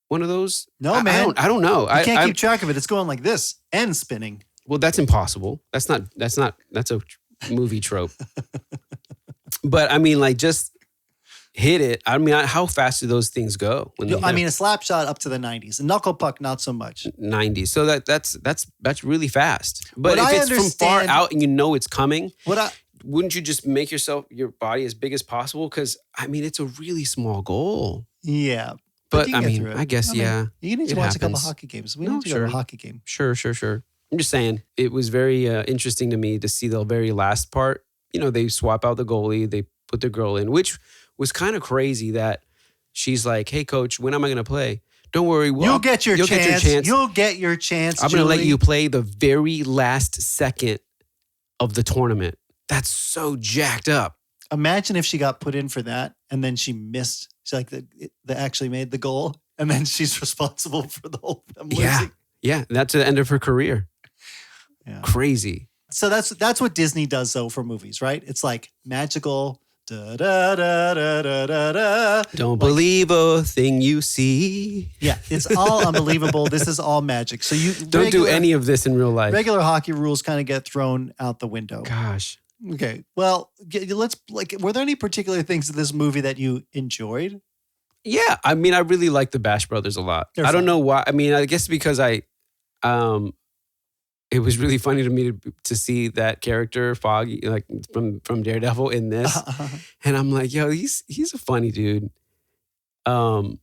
one of those? No, man. I don't know. You can't keep track of it. It's going like this and spinning. Well, that's impossible. That's a movie trope. But I mean, like, just hit it. I mean, how fast do those things go? I mean, a slap shot up to the 90s. A knuckle puck, not so much. 90s. So that's really fast. But if it's from far out and you know it's coming, wouldn't you just make your body as big as possible? Because, I mean, it's a really small goal. Yeah. But I mean, I guess, yeah. You need to watch a couple of hockey games. We need to go to a hockey game. Sure. I'm just saying, it was very interesting to me to see the very last part. You know, they swap out the goalie, they put the girl in, which was kind of crazy that she's like, hey, coach, when am I going to play? Don't worry. You'll get your chance. You'll get your chance, I'm going to let you play the very last second of the tournament. That's so jacked up. Imagine if she got put in for that and then she missed. She's like, they actually made the goal and then she's responsible for the whole them losing. Yeah. That's the end of her career. Yeah. Crazy. So that's what Disney does though for movies, right? It's like magical. Da, da, da, da, da, da, da. Don't believe a thing you see. Yeah, it's all unbelievable. This is all magic. So you don't do any of this in real life. Regular hockey rules kind of get thrown out the window. Gosh. Okay. Well, were there any particular things in this movie that you enjoyed? Yeah, I mean, I really like the Bash Brothers a lot. I don't know why. I mean, I guess because it was really funny to me to see that character Foggy, like from Daredevil, in this, and I'm like, yo, he's a funny dude. It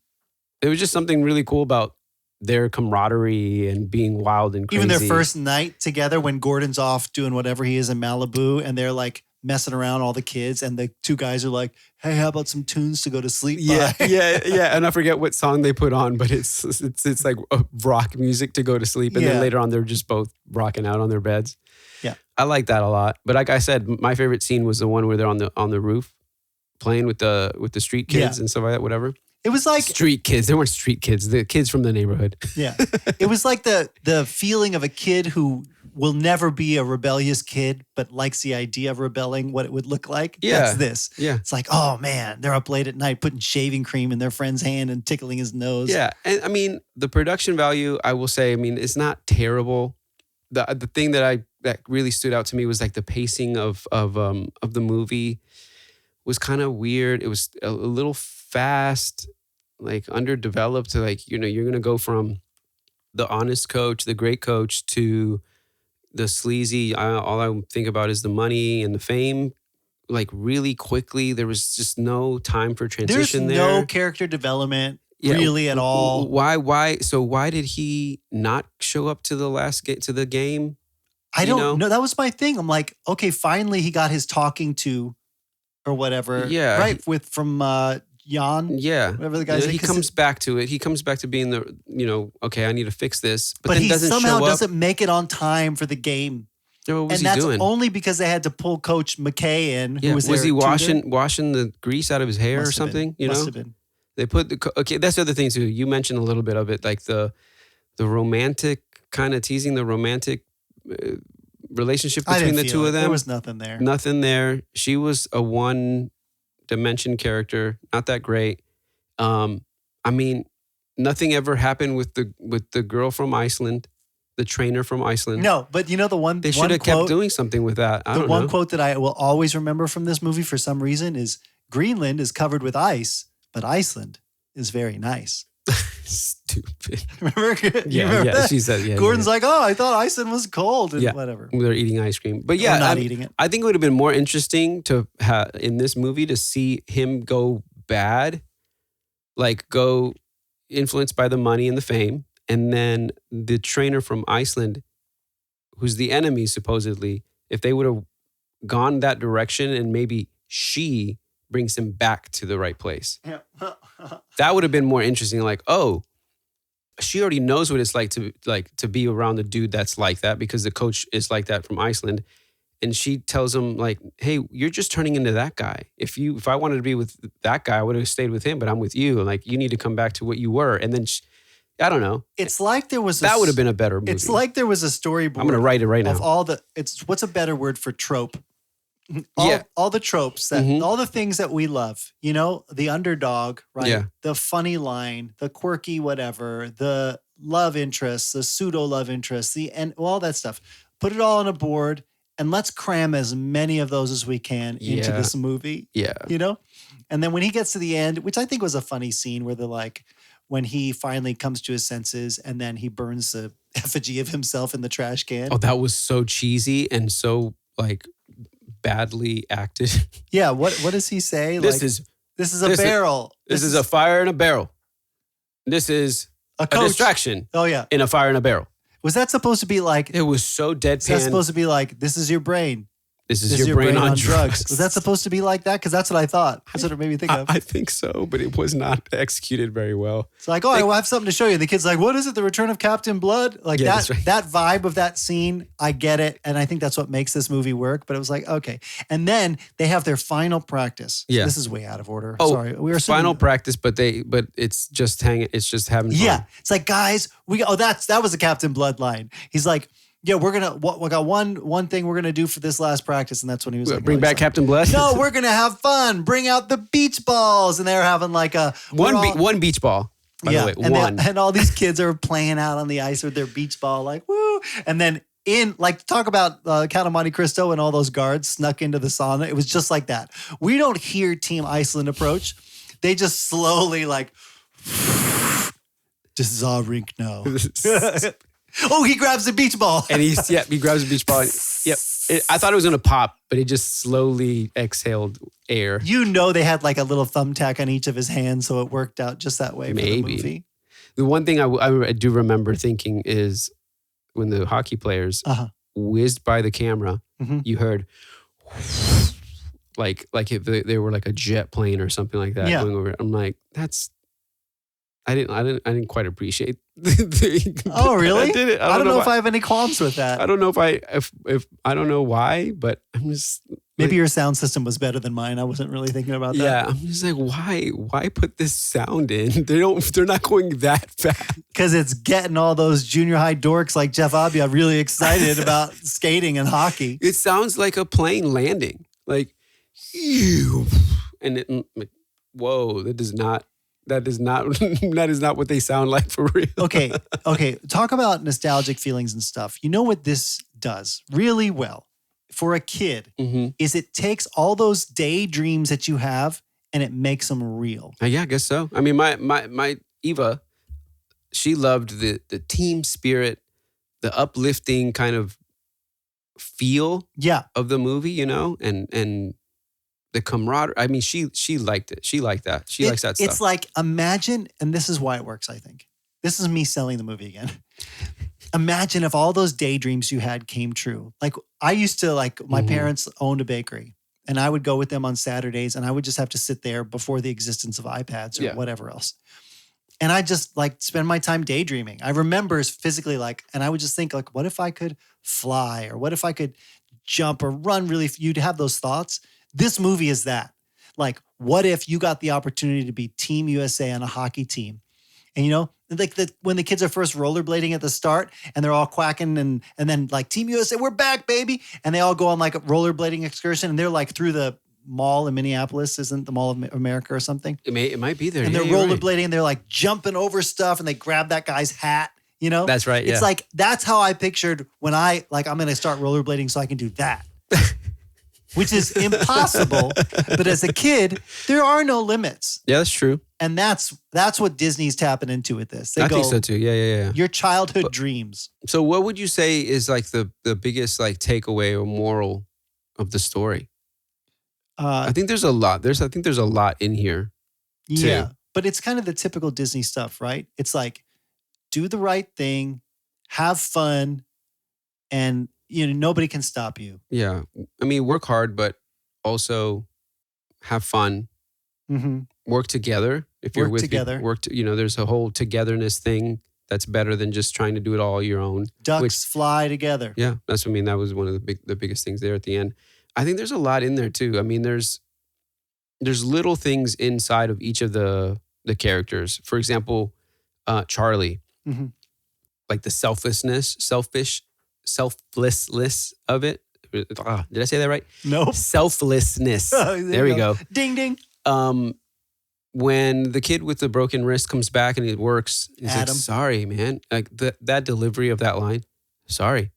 was just something really cool about their camaraderie and being wild and crazy. Even their first night together when Gordon's off doing whatever he is in Malibu, and they're like messing around all the kids, and the two guys are like, hey, how about some tunes to go to sleep by? Yeah. And I forget what song they put on, but it's like rock music to go to sleep. And then later on, they're just both rocking out on their beds. Yeah. I like that a lot. But like I said, my favorite scene was the one where they're on the roof playing with the street kids and stuff like that, whatever. It was like street kids. They weren't street kids. The kids from the neighborhood. Yeah. It was like the feeling of a kid who will never be a rebellious kid, but likes the idea of rebelling, what it would look like. Yeah. That's this. Yeah. It's like, oh man, they're up late at night putting shaving cream in their friend's hand and tickling his nose. Yeah. And I mean, the production value, I will say, I mean, it's not terrible. The thing that really stood out to me was like the pacing of the movie was kind of weird. It was a little fast, like underdeveloped. To like, you know, you're gonna go from the honest coach, the great coach, to the sleazy. All I think about is the money and the fame. Like really quickly, there was just no time for transition. There's no character development really at all. Why? So why did he not show up to the game? I don't know. That was my thing. I'm like, okay, finally he got his talking to, or whatever. Yeah, right. From Jan. Yeah, whatever the guy's name. He comes back to it. He comes back to being okay, I need to fix this. But then he doesn't somehow show up. doesn't make it on time for the game. What was and that's doing? only because they had to pull Coach McKay in. Yeah. Who was he washing the grease out of his hair or something? Must have been. They put that's the other thing too. You mentioned a little bit of it, like the romantic, kind of teasing the romantic relationship between the two of them. There was nothing there. Nothing there. She was a one-dimension character, not that great. I mean, nothing ever happened with the girl from Iceland, the trainer from Iceland. No, but you know they should have kept doing something with that. The one quote that I will always remember from this movie for some reason is Greenland is covered with ice, but Iceland is very nice. Stupid. Remember? Remember that? She said, Gordon's like, oh, I thought Iceland was cold and whatever. They're eating ice cream. But yeah, not eating it. I think it would have been more interesting to in this movie to see him go bad, like go influenced by the money and the fame. And then the trainer from Iceland, who's the enemy supposedly, if they would have gone that direction and maybe she brings him back to the right place. Yeah. That would have been more interesting. Like, oh, she already knows what it's like to be around a dude that's like that because the coach is like that from Iceland. And she tells him like, hey, you're just turning into that guy. If I wanted to be with that guy, I would have stayed with him, but I'm with you. Like, you need to come back to what you were. And then I don't know. It's like there was that would have been a better movie. It's like there was a storyboard. I'm going to write it right now. Of what's a better word for trope? All the tropes, all the things that we love, you know, the underdog, right? Yeah. The funny line, the quirky whatever, the love interest, the pseudo love interest, and all that stuff. put it all on a board, and let's cram as many of those as we can into this movie. Yeah. You know? And then when he gets to the end, which I think was a funny scene where they're like, when he finally comes to his senses and then he burns the effigy of himself in the trash can. Oh, that was so cheesy and so like badly acted. Yeah. What does he say? This is a barrel. This is a fire in a barrel. This is a distraction. Oh, yeah. In a fire in a barrel. Was that supposed to be like... It was so deadpan. Was that supposed to be like, this is your brain? This is your brain on drugs. Was that supposed to be like that? Because that's what I thought. That's what it made me think of. I think so, but it was not executed very well. It's like, I will have something to show you. And the kid's like, what is it? The Return of Captain Blood? Like that vibe of that scene, I get it. And I think that's what makes this movie work. But it was like, okay. And then they have their final practice. Yeah. This is way out of order. Oh, sorry. We were final practice, but it's just having fun. Yeah. It's like, guys, that was the Captain Blood line. He's like, yeah, we got one thing we're gonna do for this last practice, and that's when he was like, bring back Captain Blood. No, we're gonna have fun. Bring out the beach balls, and they're having like a one beach ball. By the way, and all these kids are playing out on the ice with their beach ball, like woo. And then talk about Count of Monte Cristo and all those guards snuck into the sauna. It was just like that. We don't hear Team Iceland approach. They just slowly like, just Zarink now. Oh, he grabs the beach ball. And he grabs the beach ball. And, I thought it was going to pop, but it just slowly exhaled air. You know they had like a little thumbtack on each of his hands, so it worked out just that way for the movie. The one thing I do remember thinking is when the hockey players whizzed by the camera, you heard like if they were like a jet plane or something like that going over. I'm like, I didn't quite appreciate Oh, really? I did it. I don't know if I have any qualms with that. I don't know if I don't know why, but I'm just maybe your sound system was better than mine. I wasn't really thinking about that. Yeah, I'm just like, why put this sound in? They're not going that fast. Because it's getting all those junior high dorks like Jeff Abia really excited about skating and hockey. It sounds like a plane landing. Like whoa, that is not what they sound like for real. Okay. Talk about nostalgic feelings and stuff. You know what this does really well for a kid is it takes all those daydreams that you have and it makes them real. Yeah, I guess so. I mean, my Eva, she loved the team spirit, the uplifting kind of feel of the movie, you know, and the camaraderie. I mean, she liked it. She liked that. She likes that stuff. It's like, imagine, and this is why it works, I think. This is me selling the movie again. Imagine if all those daydreams you had came true. Like I used to, my parents owned a bakery and I would go with them on Saturdays and I would just have to sit there before the existence of iPads or whatever else. And I just spend my time daydreaming. I remember physically and I would just think what if I could fly or what if I could jump or run really, you'd have those thoughts. This movie is that. Like, what if you got the opportunity to be Team USA on a hockey team? And, you know, when the kids are first rollerblading at the start and they're all quacking and then Team USA, we're back, baby. And they all go on a rollerblading excursion and they're through the mall in Minneapolis, isn't the Mall of America or something? It might be there. And they're rollerblading and they're jumping over stuff and they grab that guy's hat. You know? That's right, yeah. It's that's how I pictured when I'm going to start rollerblading so I can do that. Which is impossible. But as a kid, there are no limits. Yeah, that's true. And that's what Disney's tapping into with this. I think so too. Yeah. Your childhood dreams. So what would you say is the biggest takeaway or moral of the story? I think there's a lot. I think there's a lot in here. Yeah. But it's kind of the typical Disney stuff, right? It's do the right thing, have fun, and nobody can stop you. Yeah. I mean, work hard, but also have fun. Mm-hmm. Work together. If you're with together. There's a whole togetherness thing that's better than just trying to do it all your own. Ducks fly together. Yeah. That's what I mean. That was one of the biggest things there at the end. I think there's a lot in there too. I mean, there's little things inside of each of the characters. For example, Charlie, the selflessness of it. Did I say that right? No. Selflessness. There we go. Ding, ding. When the kid with the broken wrist comes back and it works, he's Adam. sorry, man. That delivery of that line, sorry.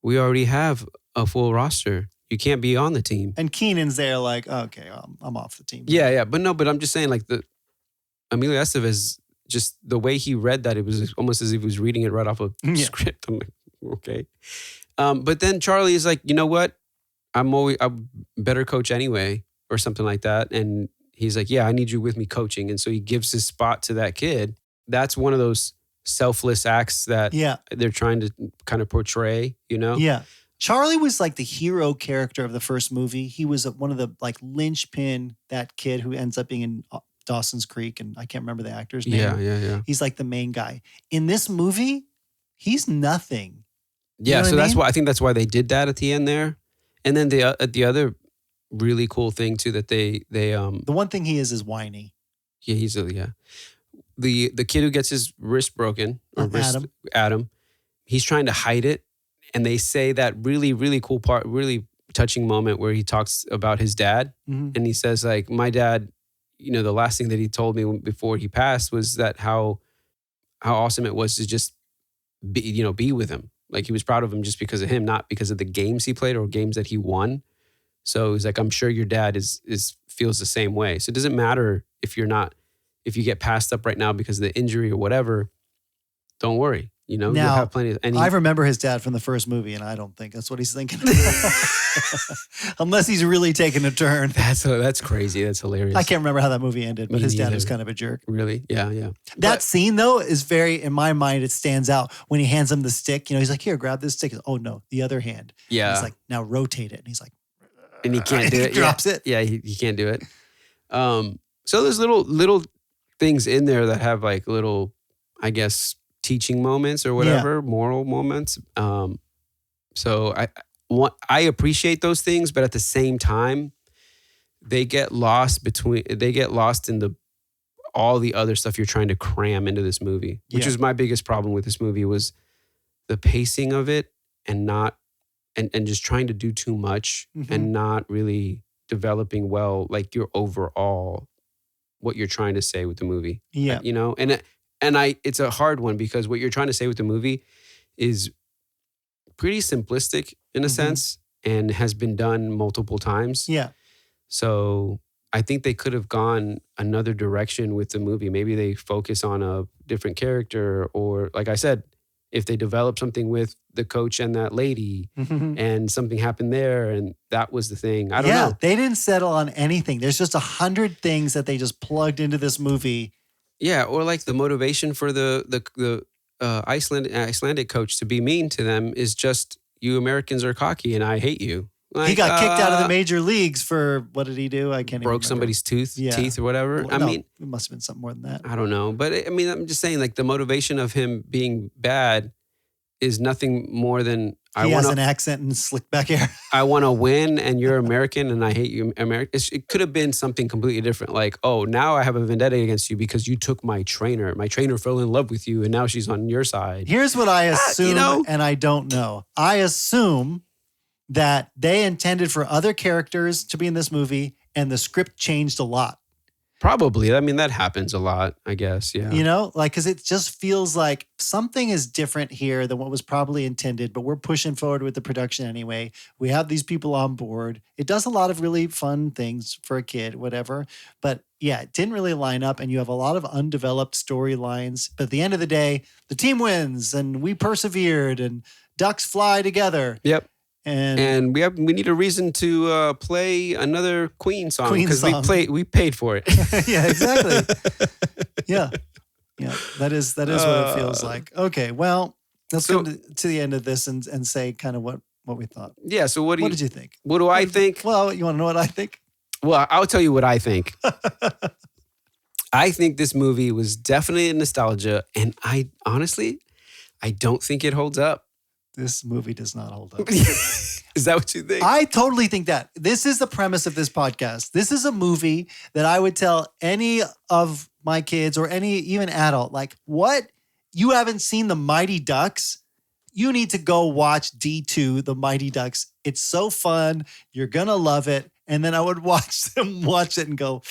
we already have a full roster. You can't be on the team. And Keenan's there like, okay, I'm off the team. Yeah. But I'm just saying like Emilio Estevez, just the way he read that, it was almost as if he was reading it right off a script. I'm like, okay. But then Charlie is like, you know what? I'm better coach anyway, or something like that. And he's like, yeah, I need you with me coaching. And so he gives his spot to that kid. That's one of those selfless acts that they're trying to kind of portray, you know? Yeah. Charlie was like the hero character of the first movie. He was one of the like linchpin, that kid who ends up being in Dawson's Creek. And I can't remember the actor's name. Yeah. He's like the main guy. In this movie, he's nothing. Yeah, so that's why I think that's why they did that at the end there. And then the other really cool thing too that they the one thing he is whiny. Yeah, the kid who gets his wrist broken, or Adam, he's trying to hide it, and they say that really, really cool part, really touching moment where he talks about his dad, and he says like, my dad, you know, the last thing that he told me before he passed was that how awesome it was to just be with him. Like he was proud of him just because of him, not because of the games he played or games that he won. So he's like, I'm sure your dad feels the same way. So it doesn't matter if you get passed up right now because of the injury or whatever, don't worry. You know, now, you'll have plenty of... I remember his dad from the first movie, and I don't think that's what he's thinking. Unless he's really taking a turn. That's crazy. That's hilarious. I can't remember how that movie ended, but his dad was kind of a jerk. Really? Yeah. That scene, though, is very, in my mind, it stands out. When he hands him the stick, you know, he's like, here, grab this stick. Oh, no, the other hand. Yeah. And he's like, now rotate it. And he's like... And he can't do it. He drops it. Yeah, he can't do it. So there's little things in there that have like little, I guess, teaching moments or whatever, moral moments. So I appreciate those things, but at the same time, they get lost in all the other stuff you're trying to cram into this movie, which is my biggest problem with this movie, was the pacing of it and just trying to do too much and not really developing well, like your overall, what you're trying to say with the movie. Yeah. You know, and it's a hard one because what you're trying to say with the movie is pretty simplistic in a sense and has been done multiple times. Yeah. So I think they could have gone another direction with the movie. Maybe they focus on a different character, or like I said, if they develop something with the coach and that lady and something happened there and that was the thing. I don't know. They didn't settle on anything. There's just 100 things that they just plugged into this movie. Yeah, or like the motivation for the Icelandic coach to be mean to them is just, you Americans are cocky and I hate you. Like, he got kicked out of the major leagues for, what did he do? I can't even remember. Broke somebody's teeth or whatever. Well, I mean, it must have been something more than that. I don't know. But I mean, I'm just saying, like, the motivation of him being bad is nothing more than he has an accent and slick back hair. I want to win and you're American and I hate you, American. It could have been something completely different. Like, oh, now I have a vendetta against you because you took my trainer. My trainer fell in love with you and now she's on your side. Here's what I assume, and I don't know. I assume that they intended for other characters to be in this movie and the script changed a lot. Probably. I mean, that happens a lot, I guess. Yeah. You know, like, because it just feels like something is different here than what was probably intended, but we're pushing forward with the production anyway. We have these people on board. It does a lot of really fun things for a kid, whatever. But yeah, it didn't really line up, and you have a lot of undeveloped storylines. But at the end of the day, the team wins and we persevered and ducks fly together. Yep. And we need a reason to play another Queen song because we paid for it. Yeah, exactly. Yeah. That is what it feels like. Okay, well, let's go to the end of this and say kind of what we thought. Yeah. So what did you think? What do I think? Well, you want to know what I think? Well, I'll tell you what I think. I think this movie was definitely a nostalgia, and I don't think it holds up. This movie does not hold up. Is that what you think? I totally think that. This is the premise of this podcast. This is a movie that I would tell any of my kids or any even adult, like, what? You haven't seen The Mighty Ducks? You need to go watch D2, The Mighty Ducks. It's so fun. You're going to love it. And then I would watch them watch it and go,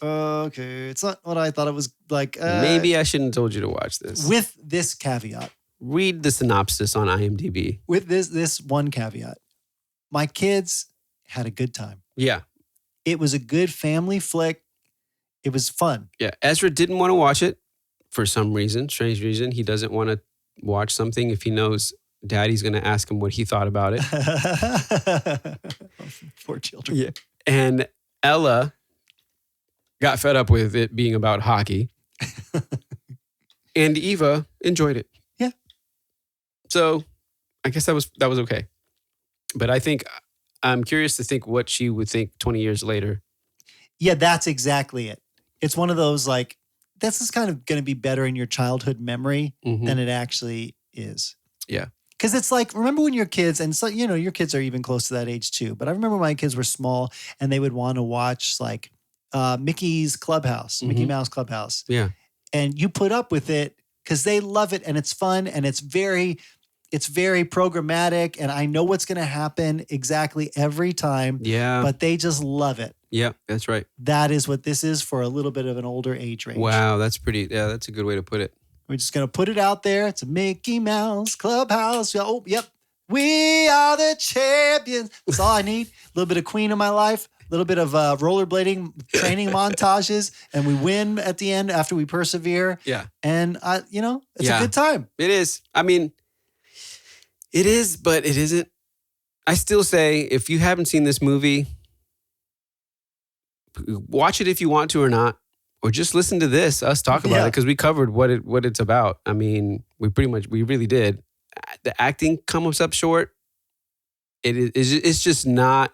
okay, it's not what I thought it was like. Maybe I shouldn't have told you to watch this. With this caveat. read the synopsis on IMDb. With this one caveat, my kids had a good time. Yeah. It was a good family flick. It was fun. Yeah. Ezra didn't want to watch it for some reason, strange reason. He doesn't want to watch something if he knows Daddy's going to ask him what he thought about it. Poor children. Yeah. And Ella got fed up with it being about hockey. And Eva enjoyed it. Yeah. So I guess that was okay. But I think I'm curious to think what she would think 20 years later. Yeah, that's exactly it. It's one of those like, this is kind of going to be better in your childhood memory than it actually is. Yeah. Because it's like, remember when your kids, and so, you know, your kids are even close to that age too, but I remember my kids were small and they would want to watch like Mickey's Clubhouse, Mickey Mouse Clubhouse. Yeah. And you put up with it because they love it and it's fun and it's very programmatic and I know what's going to happen exactly every time. Yeah. But they just love it. Yeah, that's right. That is what this is for a little bit of an older age range. Wow, that's a good way to put it. We're just going to put it out there. It's a Mickey Mouse Clubhouse. Oh, yep. We are the champions. That's all I need. A little bit of Queen in my life. A little bit of rollerblading training montages. And we win at the end after we persevere. Yeah. And, it's a good time. It is. I mean, it is, but it isn't. I still say if you haven't seen this movie, watch it if you want to or not. Or just listen to us talk about it because we covered what it's about. I mean, we really did. The acting comes up short. It's just not,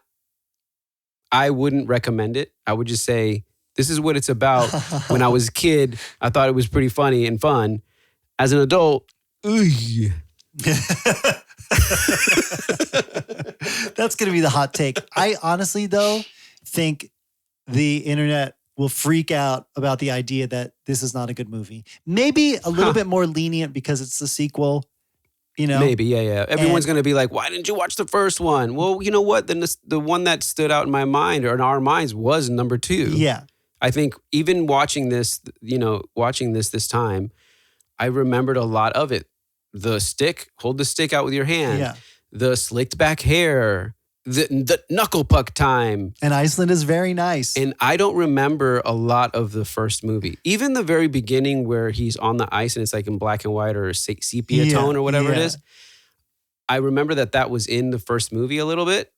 I wouldn't recommend it. I would just say, this is what it's about. When I was a kid, I thought it was pretty funny and fun. As an adult, that's going to be the hot take. I honestly, though, think the internet will freak out about the idea that this is not a good movie. Maybe a little bit more lenient because it's the sequel, you know? Maybe, yeah. Everyone's going to be like, why didn't you watch the first one? Well, you know what? Then the one that stood out in my mind or in our minds was number 2. Yeah. I think even watching this this time, I remembered a lot of it. The stick, hold the stick out with your hand. Yeah. The slicked back hair. The knuckle puck time. And Iceland is very nice. And I don't remember a lot of the first movie. Even the very beginning where he's on the ice and it's like in black and white or sepia tone or whatever it is. I remember that was in the first movie a little bit,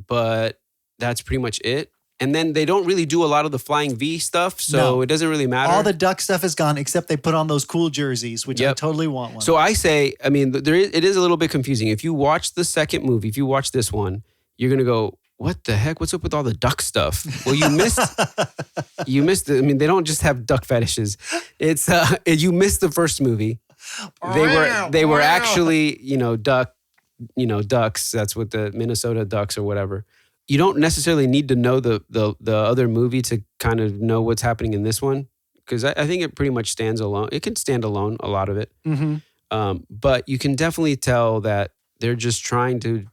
but that's pretty much it. And then they don't really do a lot of the flying V stuff, so it doesn't really matter. All the duck stuff is gone, except they put on those cool jerseys, which I totally want one. So I say, I mean, it is a little bit confusing. If you watch the second movie, if you watch this one, you're going to go, what the heck? What's up with all the duck stuff? Well, you missed it. I mean, they don't just have duck fetishes. It's, you missed the first movie. They were actually, ducks. That's what the Minnesota Ducks or whatever. You don't necessarily need to know the other movie to kind of know what's happening in this one. Because I think it pretty much stands alone. It can stand alone, a lot of it. Mm-hmm. But you can definitely tell that they're just trying to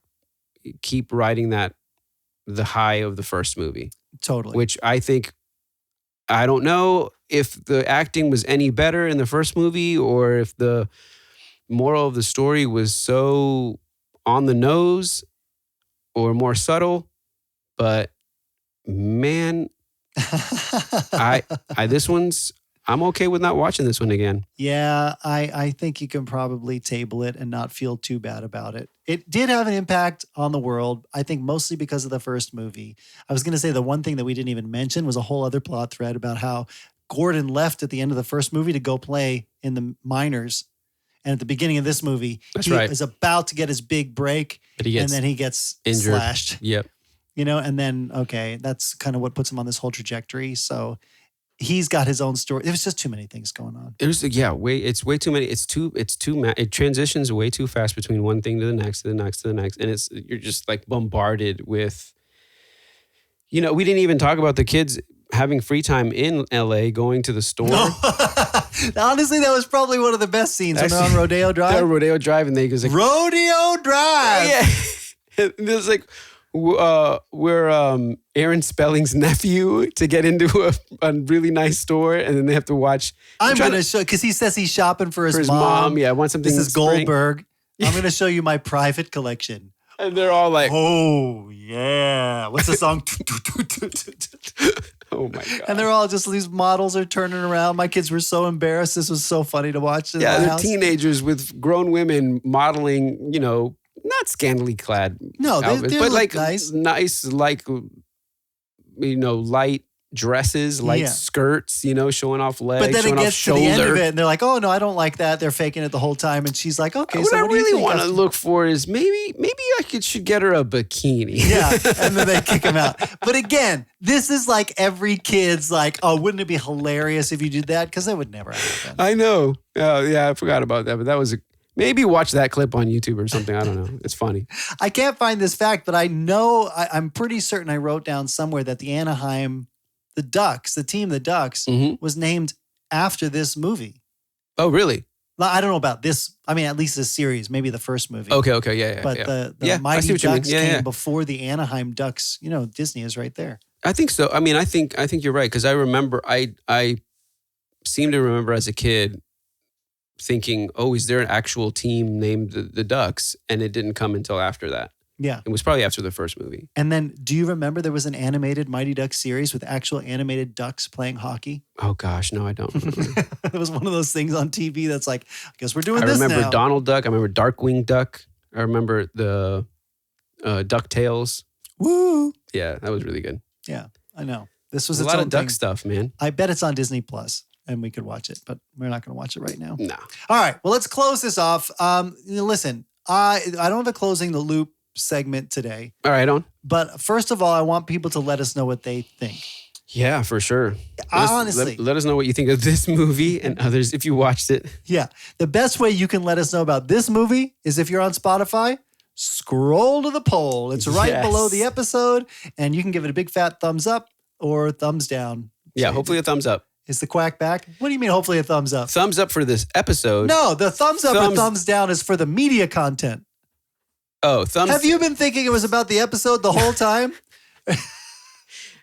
keep riding the high of the first movie. Totally. Which I think, I don't know if the acting was any better in the first movie or if the moral of the story was so on the nose or more subtle. But man, I'm okay with not watching this one again. Yeah, I think you can probably table it and not feel too bad about it. It did have an impact on the world, I think mostly because of the first movie. I was going to say the one thing that we didn't even mention was a whole other plot thread about how Gordon left at the end of the first movie to go play in the minors. And at the beginning of this movie, he is about to get his big break, and then he gets injured. Slashed. Yep. And then, that's kind of what puts him on this whole trajectory. So he's got his own story. There was just too many things going on. It's way too many. It transitions way too fast between one thing to the next, to the next, to the next. And you're just like bombarded with, we didn't even talk about the kids having free time in LA, going to the store. No. Honestly, that was probably one of the best scenes when they're on Rodeo Drive. They're on Rodeo Drive and they goes like, Rodeo Drive! Yeah. It was like, we're Aaron Spelling's nephew to get into a really nice store, and then they have to watch. I'm going to show, because he says he's shopping for his mom. Yeah, I want something. This is Goldberg. I'm going to show you my private collection. And they're all like, oh, yeah. What's the song? Oh, my God. And they're all just, these models are turning around. My kids were so embarrassed. This was so funny to watch. Yeah, they're teenagers with grown women modeling, not scantily clad. No, outfits, they but look like nice, like, light dresses, light skirts, showing off legs. But then it gets to the end of it, and they're like, "Oh no, I don't like that." They're faking it the whole time, and she's like, "Okay." What so I what do you really think? want to look for is maybe I should get her a bikini. Yeah, and then they kick him out. But again, this is like every kid's like, "Oh, wouldn't it be hilarious if you did that?" Because that would never happen. I know. Yeah, I forgot about that, but that was maybe watch that clip on YouTube or something. I don't know. It's funny. I can't find this fact, but I know I'm pretty certain I wrote down somewhere that the Anaheim. The Ducks, the team, the Ducks, was named after this movie. Oh, really? I don't know about this. I mean, at least this series, maybe the first movie. Okay, yeah. But the Mighty Ducks came before the Anaheim Ducks. Disney is right there. I think so. I mean, I think you're right, because I remember, I seem to remember as a kid thinking, oh, is there an actual team named the Ducks? And it didn't come until after that. Yeah. It was probably after the first movie. And then, do you remember there was an animated Mighty Ducks series with actual animated ducks playing hockey? Oh, gosh. No, I don't remember. It was one of those things on TV that's like, I guess we're doing this now. I remember Donald Duck. I remember Darkwing Duck. I remember the DuckTales. Woo! Yeah, that was really good. Yeah, I know. This was a lot of duck stuff, man. I bet it's on Disney Plus. And we could watch it, but we're not going to watch it right now. No. All right. Well, let's close this off. Listen, I don't have a closing the loop segment today. All right, on. But first of all, I want people to let us know what they think. Yeah, for sure. Honestly. Let us know what you think of this movie and others if you watched it. Yeah. The best way you can let us know about this movie is if you're on Spotify, scroll to the poll. It's right below the episode, and you can give it a big fat thumbs up or thumbs down. Yeah, hopefully a thumbs up. Is the quack back? What do you mean, hopefully a thumbs up? Thumbs up for this episode. No, the thumbs up or thumbs down is for the media content. Oh, thumbs. Have you been thinking it was about the episode the whole time?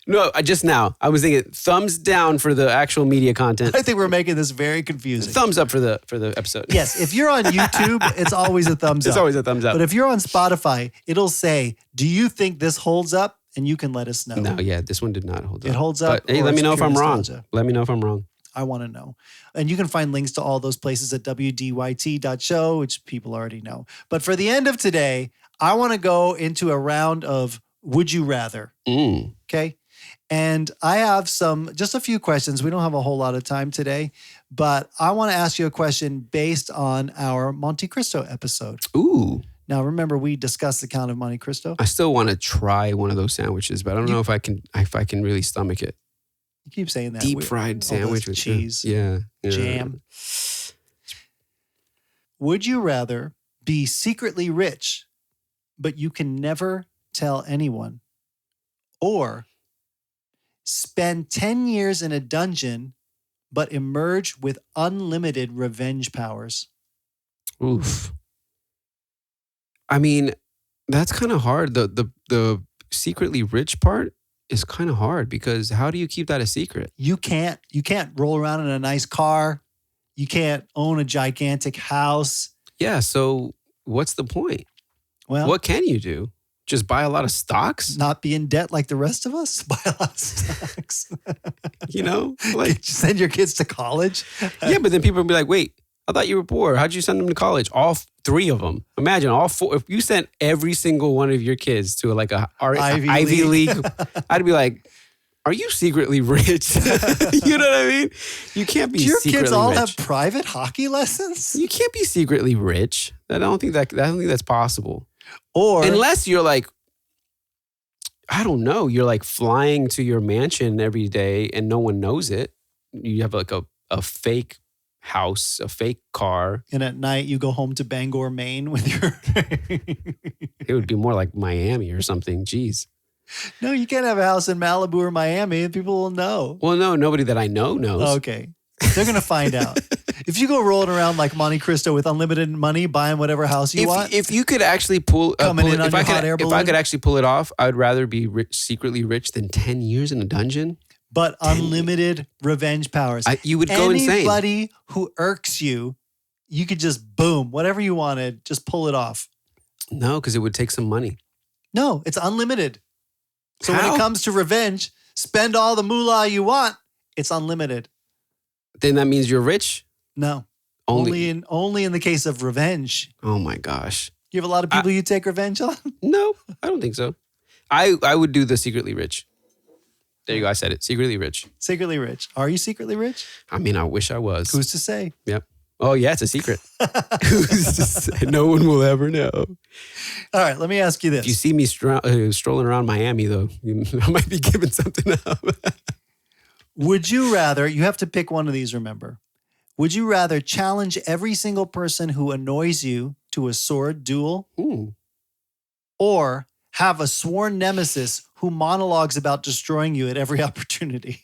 No, just now. I was thinking thumbs down for the actual media content. I think we're making this very confusing. Thumbs up for the episode. Yes, if you're on YouTube, it's always a thumbs up. It's always a thumbs up. But if you're on Spotify, it'll say, "Do you think this holds up?" And you can let us know. No, yeah, this one did not hold up. It holds up. But hey, let me know if I'm wrong. Let me know if I'm wrong. I want to know. And you can find links to all those places at wdyt.show, which people already know. But for the end of today, I want to go into a round of Would You Rather. Okay? And I have just a few questions. We don't have a whole lot of time today, but I want to ask you a question based on our Monte Cristo episode. Ooh. Now, remember, we discussed the Count of Monte Cristo. I still want to try one of those sandwiches, but I don't know if I can really stomach it. You keep saying that. Deep fried sandwich with cheese, jam. Would you rather be secretly rich, but you can never tell anyone, or spend 10 years in a dungeon, but emerge with unlimited revenge powers? Oof. I mean, that's kind of hard. The secretly rich part is kind of hard, because how do you keep that a secret? You can't roll around in a nice car. You can't own a gigantic house. Yeah, so what's the point? Well, what can you do? Just buy a lot of stocks? Not be in debt like the rest of us? Buy a lot of stocks. Like send your kids to college? Yeah, but then people will be like, wait, I thought you were poor. How'd you send them to college? All 3 of them. Imagine all 4. If you sent every single one of your kids to like a Ivy League, I'd be like, are you secretly rich? You know what I mean? You can't be secretly rich. Do your kids all have private hockey lessons? You can't be secretly rich. I don't think that's possible. Or unless you're like, I don't know, you're like flying to your mansion every day and no one knows it. You have like a fake house, a fake car. And at night you go home to Bangor, Maine with your... It would be more like Miami or something. Jeez. No, you can't have a house in Malibu or Miami. People will know. Well, no, nobody that I know knows. Okay. They're going to find out. If you go rolling around like Monte Cristo with unlimited money, buying whatever house you want. If you could actually if I could actually pull it off, I would rather be secretly rich than 10 years in a dungeon. But unlimited revenge powers. You would go insane. Anybody who irks you, you could just boom, whatever you wanted, just pull it off. No, because it would take some money. No, it's unlimited. So when it comes to revenge, spend all the moolah you want. It's unlimited. Then that means you're rich? No. Only in the case of revenge. Oh my gosh. You have a lot of people you take revenge on? No, I don't think so. I would do the secretly rich. There you go. I said it. Secretly rich. Secretly rich. Are you secretly rich? I mean, I wish I was. Who's to say? Yep. Oh, yeah, it's a secret. Who's to say? No one will ever know. All right, let me ask you this. If you see me strolling around Miami, though, I might be giving something up. Would you rather, you have to pick one of these, remember. Would you rather challenge every single person who annoys you to a sword duel? Ooh. Or have a sworn nemesis who monologues about destroying you at every opportunity?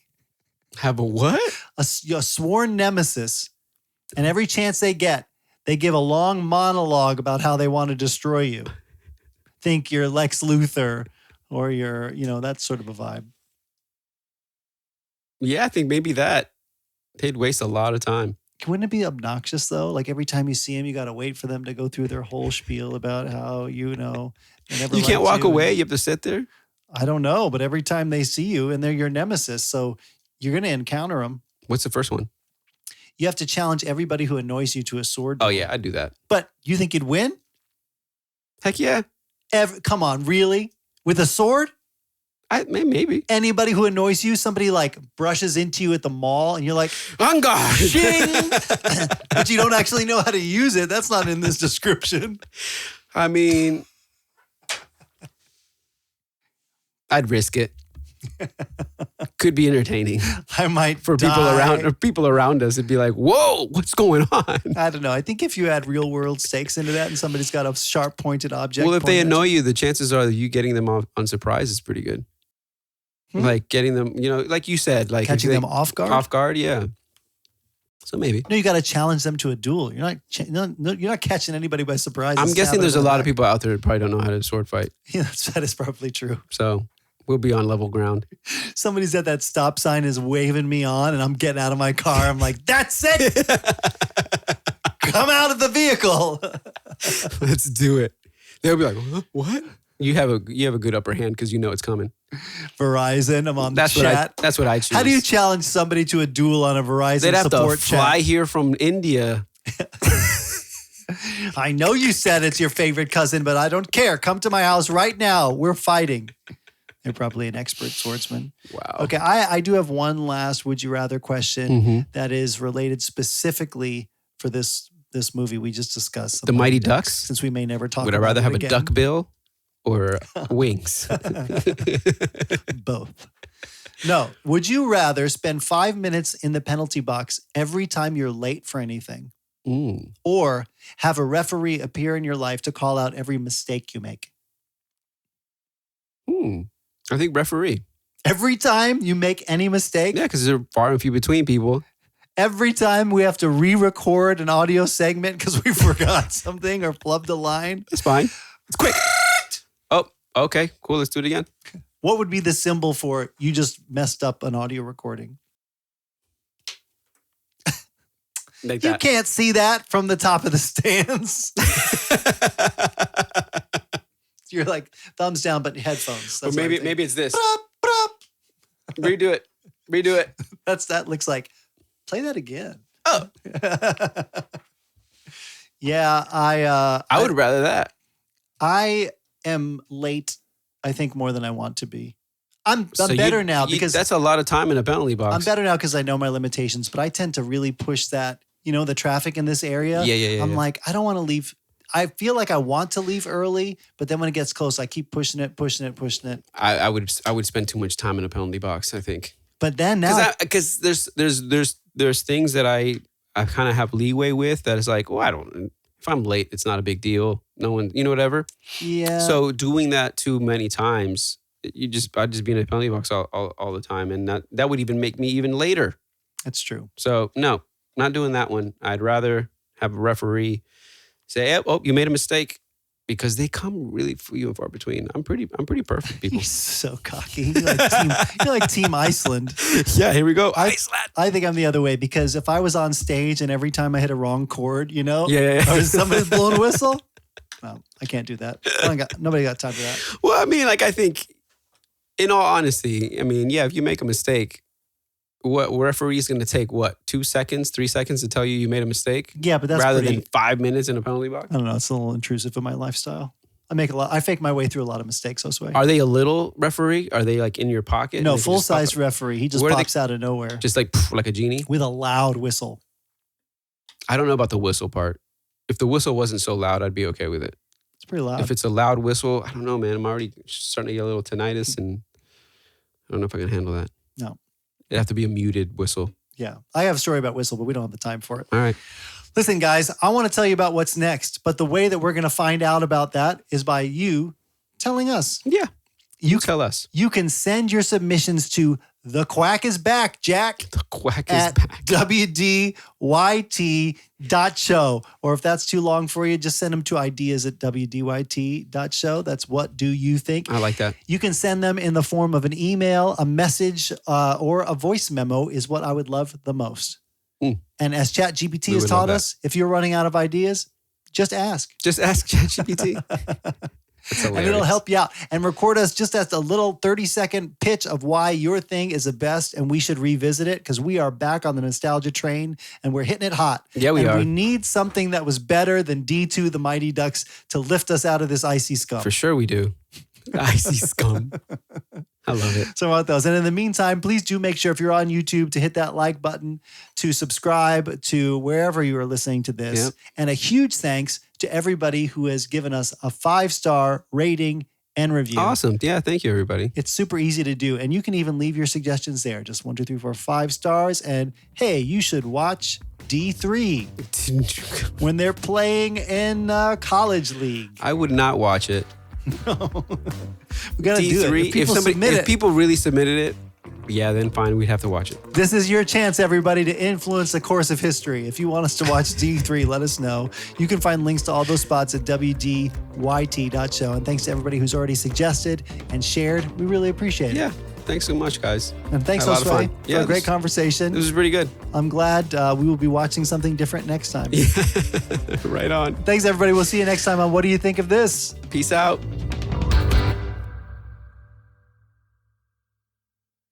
Have a what? A sworn nemesis. And every chance they get, they give a long monologue about how they want to destroy you. Think you're Lex Luthor or you're, that sort of a vibe. Yeah, I think maybe that. They'd waste a lot of time. Wouldn't it be obnoxious, though? Like every time you see them, you got to wait for them to go through their whole spiel about how, you can't walk away. You have to sit there? I don't know. But every time they see you and they're your nemesis, so you're going to encounter them. What's the first one? You have to challenge everybody who annoys you to a sword duel. Oh, yeah, I'd do that. But you think you'd win? Heck yeah. Come on, really? With a sword? Maybe. Anybody who annoys you, somebody like brushes into you at the mall and you're like, on guard. Shing! But you don't actually know how to use it. That's not in this description. I mean, I'd risk it. Could be entertaining. I might for people around us. It'd be like, whoa, what's going on? I don't know. I think if you add real world stakes into that and somebody's got a sharp pointed object. Well, if they annoy you, the chances are that you getting them on surprise is pretty good. Like getting them, like you said, like catching them off guard. Off guard, yeah. So maybe. No, you got to challenge them to a duel. You're not catching anybody by surprise. I'm guessing there's a lot of people out there that probably don't know how to sword fight. Yeah, that is probably true. So we'll be on level ground. Somebody's at that stop sign is waving me on and I'm getting out of my car. I'm like, that's it. Come out of the vehicle. Let's do it. They'll be like, huh? What? You have a good upper hand because you know it's coming. Verizon, I'm on the chat. That's what I choose. How do you challenge somebody to a duel on a Verizon They'd have support to fly here from India. I know you said it's your favorite cousin, but I don't care. Come to my house right now. We're fighting. They're probably an expert swordsman. Wow. Okay, I do have one last would you rather question that is related specifically for this movie we just discussed. The Mighty Ducks? Since we may never talk about it. Would I rather have again. a duck bill or wings? Both. No. Would you rather spend 5 minutes in the penalty box every time you're late for anything? Or have a referee appear in your life to call out every mistake you make? I think referee. Every time you make any mistake? Yeah, because they're far and few between people. Every time we have to re-record an audio segment because we forgot something or flubbed a line? It's fine. It's quick. Oh, okay. Cool. Let's do it again. What would be the symbol for you just messed up an audio recording? Like you can't see that from the top of the stands. You're like thumbs down, but headphones. Or maybe it's this. Redo it. That looks like. Play that again. Oh. Yeah, I would rather that. I am late, I think, more than I want to be. I'm better now because that's a lot of time in a penalty box. I'm better now because I know my limitations, but I tend to really push that, the traffic in this area. Yeah. I'm like, I don't want to leave. I feel like I want to leave early, but then when it gets close, I keep pushing it. I would spend too much time in a penalty box, I think. But then now, because there's things that I kind of have leeway with that is like, if I'm late, it's not a big deal. No one, whatever. Yeah. So doing that too many times, I'd just be in a penalty box all the time, and that would even make me even later. That's true. So no, Not doing that one. I'd rather have a referee say, "Oh, you made a mistake," because they come really few and far between. I'm pretty perfect, people. You're so cocky. You're like Team Iceland. Yeah, here we go. Iceland. I think I'm the other way, because if I was on stage and every time I hit a wrong chord, or somebody's blowing a whistle, well, I can't do that. Nobody got time for that. Well, I mean, like, I think, in all honesty, I mean, yeah, if you make a mistake, what referee's going to take 2 seconds, 3 seconds to tell you made a mistake? Yeah, but that's rather than 5 minutes in a penalty box. I don't know. It's a little intrusive in my lifestyle. I fake my way through a lot of mistakes. Josue. Are they a little referee? Are they like in your pocket? No, full size referee. He just pops out of nowhere, just like a genie with a loud whistle. I don't know about the whistle part. If the whistle wasn't so loud, I'd be okay with it. It's pretty loud. If it's a loud whistle, I don't know, man. I'm already starting to get a little tinnitus, and I don't know if I can handle that. No. It'd have to be a muted whistle. Yeah. I have a story about whistle, but we don't have the time for it. All right. Listen, guys, I want to tell you about what's next, but the way that we're going to find out about that is by you telling us. Yeah. You tell us. You can send your submissions to The Quack is Back, Jack. The Quack is back. wdyt.show. Or if that's too long for you, just send them to ideas@wdyt.show. That's what do you think? I like that. You can send them in the form of an email, a message, or a voice memo is what I would love the most. And as ChatGPT has taught us, if you're running out of ideas, just ask. Just ask ChatGPT. And it'll help you out. And record us just as a little 30-second pitch of why your thing is the best and we should revisit it, because we are back on the nostalgia train and we're hitting it hot. Yeah, we are. And we need something that was better than D2, the Mighty Ducks, to lift us out of this icy scum. For sure we do. Icy scum. I love it. So about those. And in the meantime, please do make sure, if you're on YouTube, to hit that like button, to subscribe to wherever you are listening to this. Yep. And a huge thanks to everybody who has given us a 5-star rating and review. Awesome. Yeah, thank you, everybody. It's super easy to do. And you can even leave your suggestions there. Just 1, 2, 3, 4, 5 stars. And hey, you should watch D3 when they're playing in College League. I would not watch it. No. We got to do it. If people really submitted it, yeah, then fine, we'd have to watch it. This is your chance, everybody, to influence the course of history. If you want us to watch D3, let us know. You can find links to all those spots at wdyt.show. And thanks to everybody who's already suggested and shared. We really appreciate it. Yeah. Thanks so much, guys. And thanks, Josue, for a great conversation. This was pretty good. I'm glad we will be watching something different next time. Right on. Thanks, everybody. We'll see you next time on What Do You Think of This? Peace out.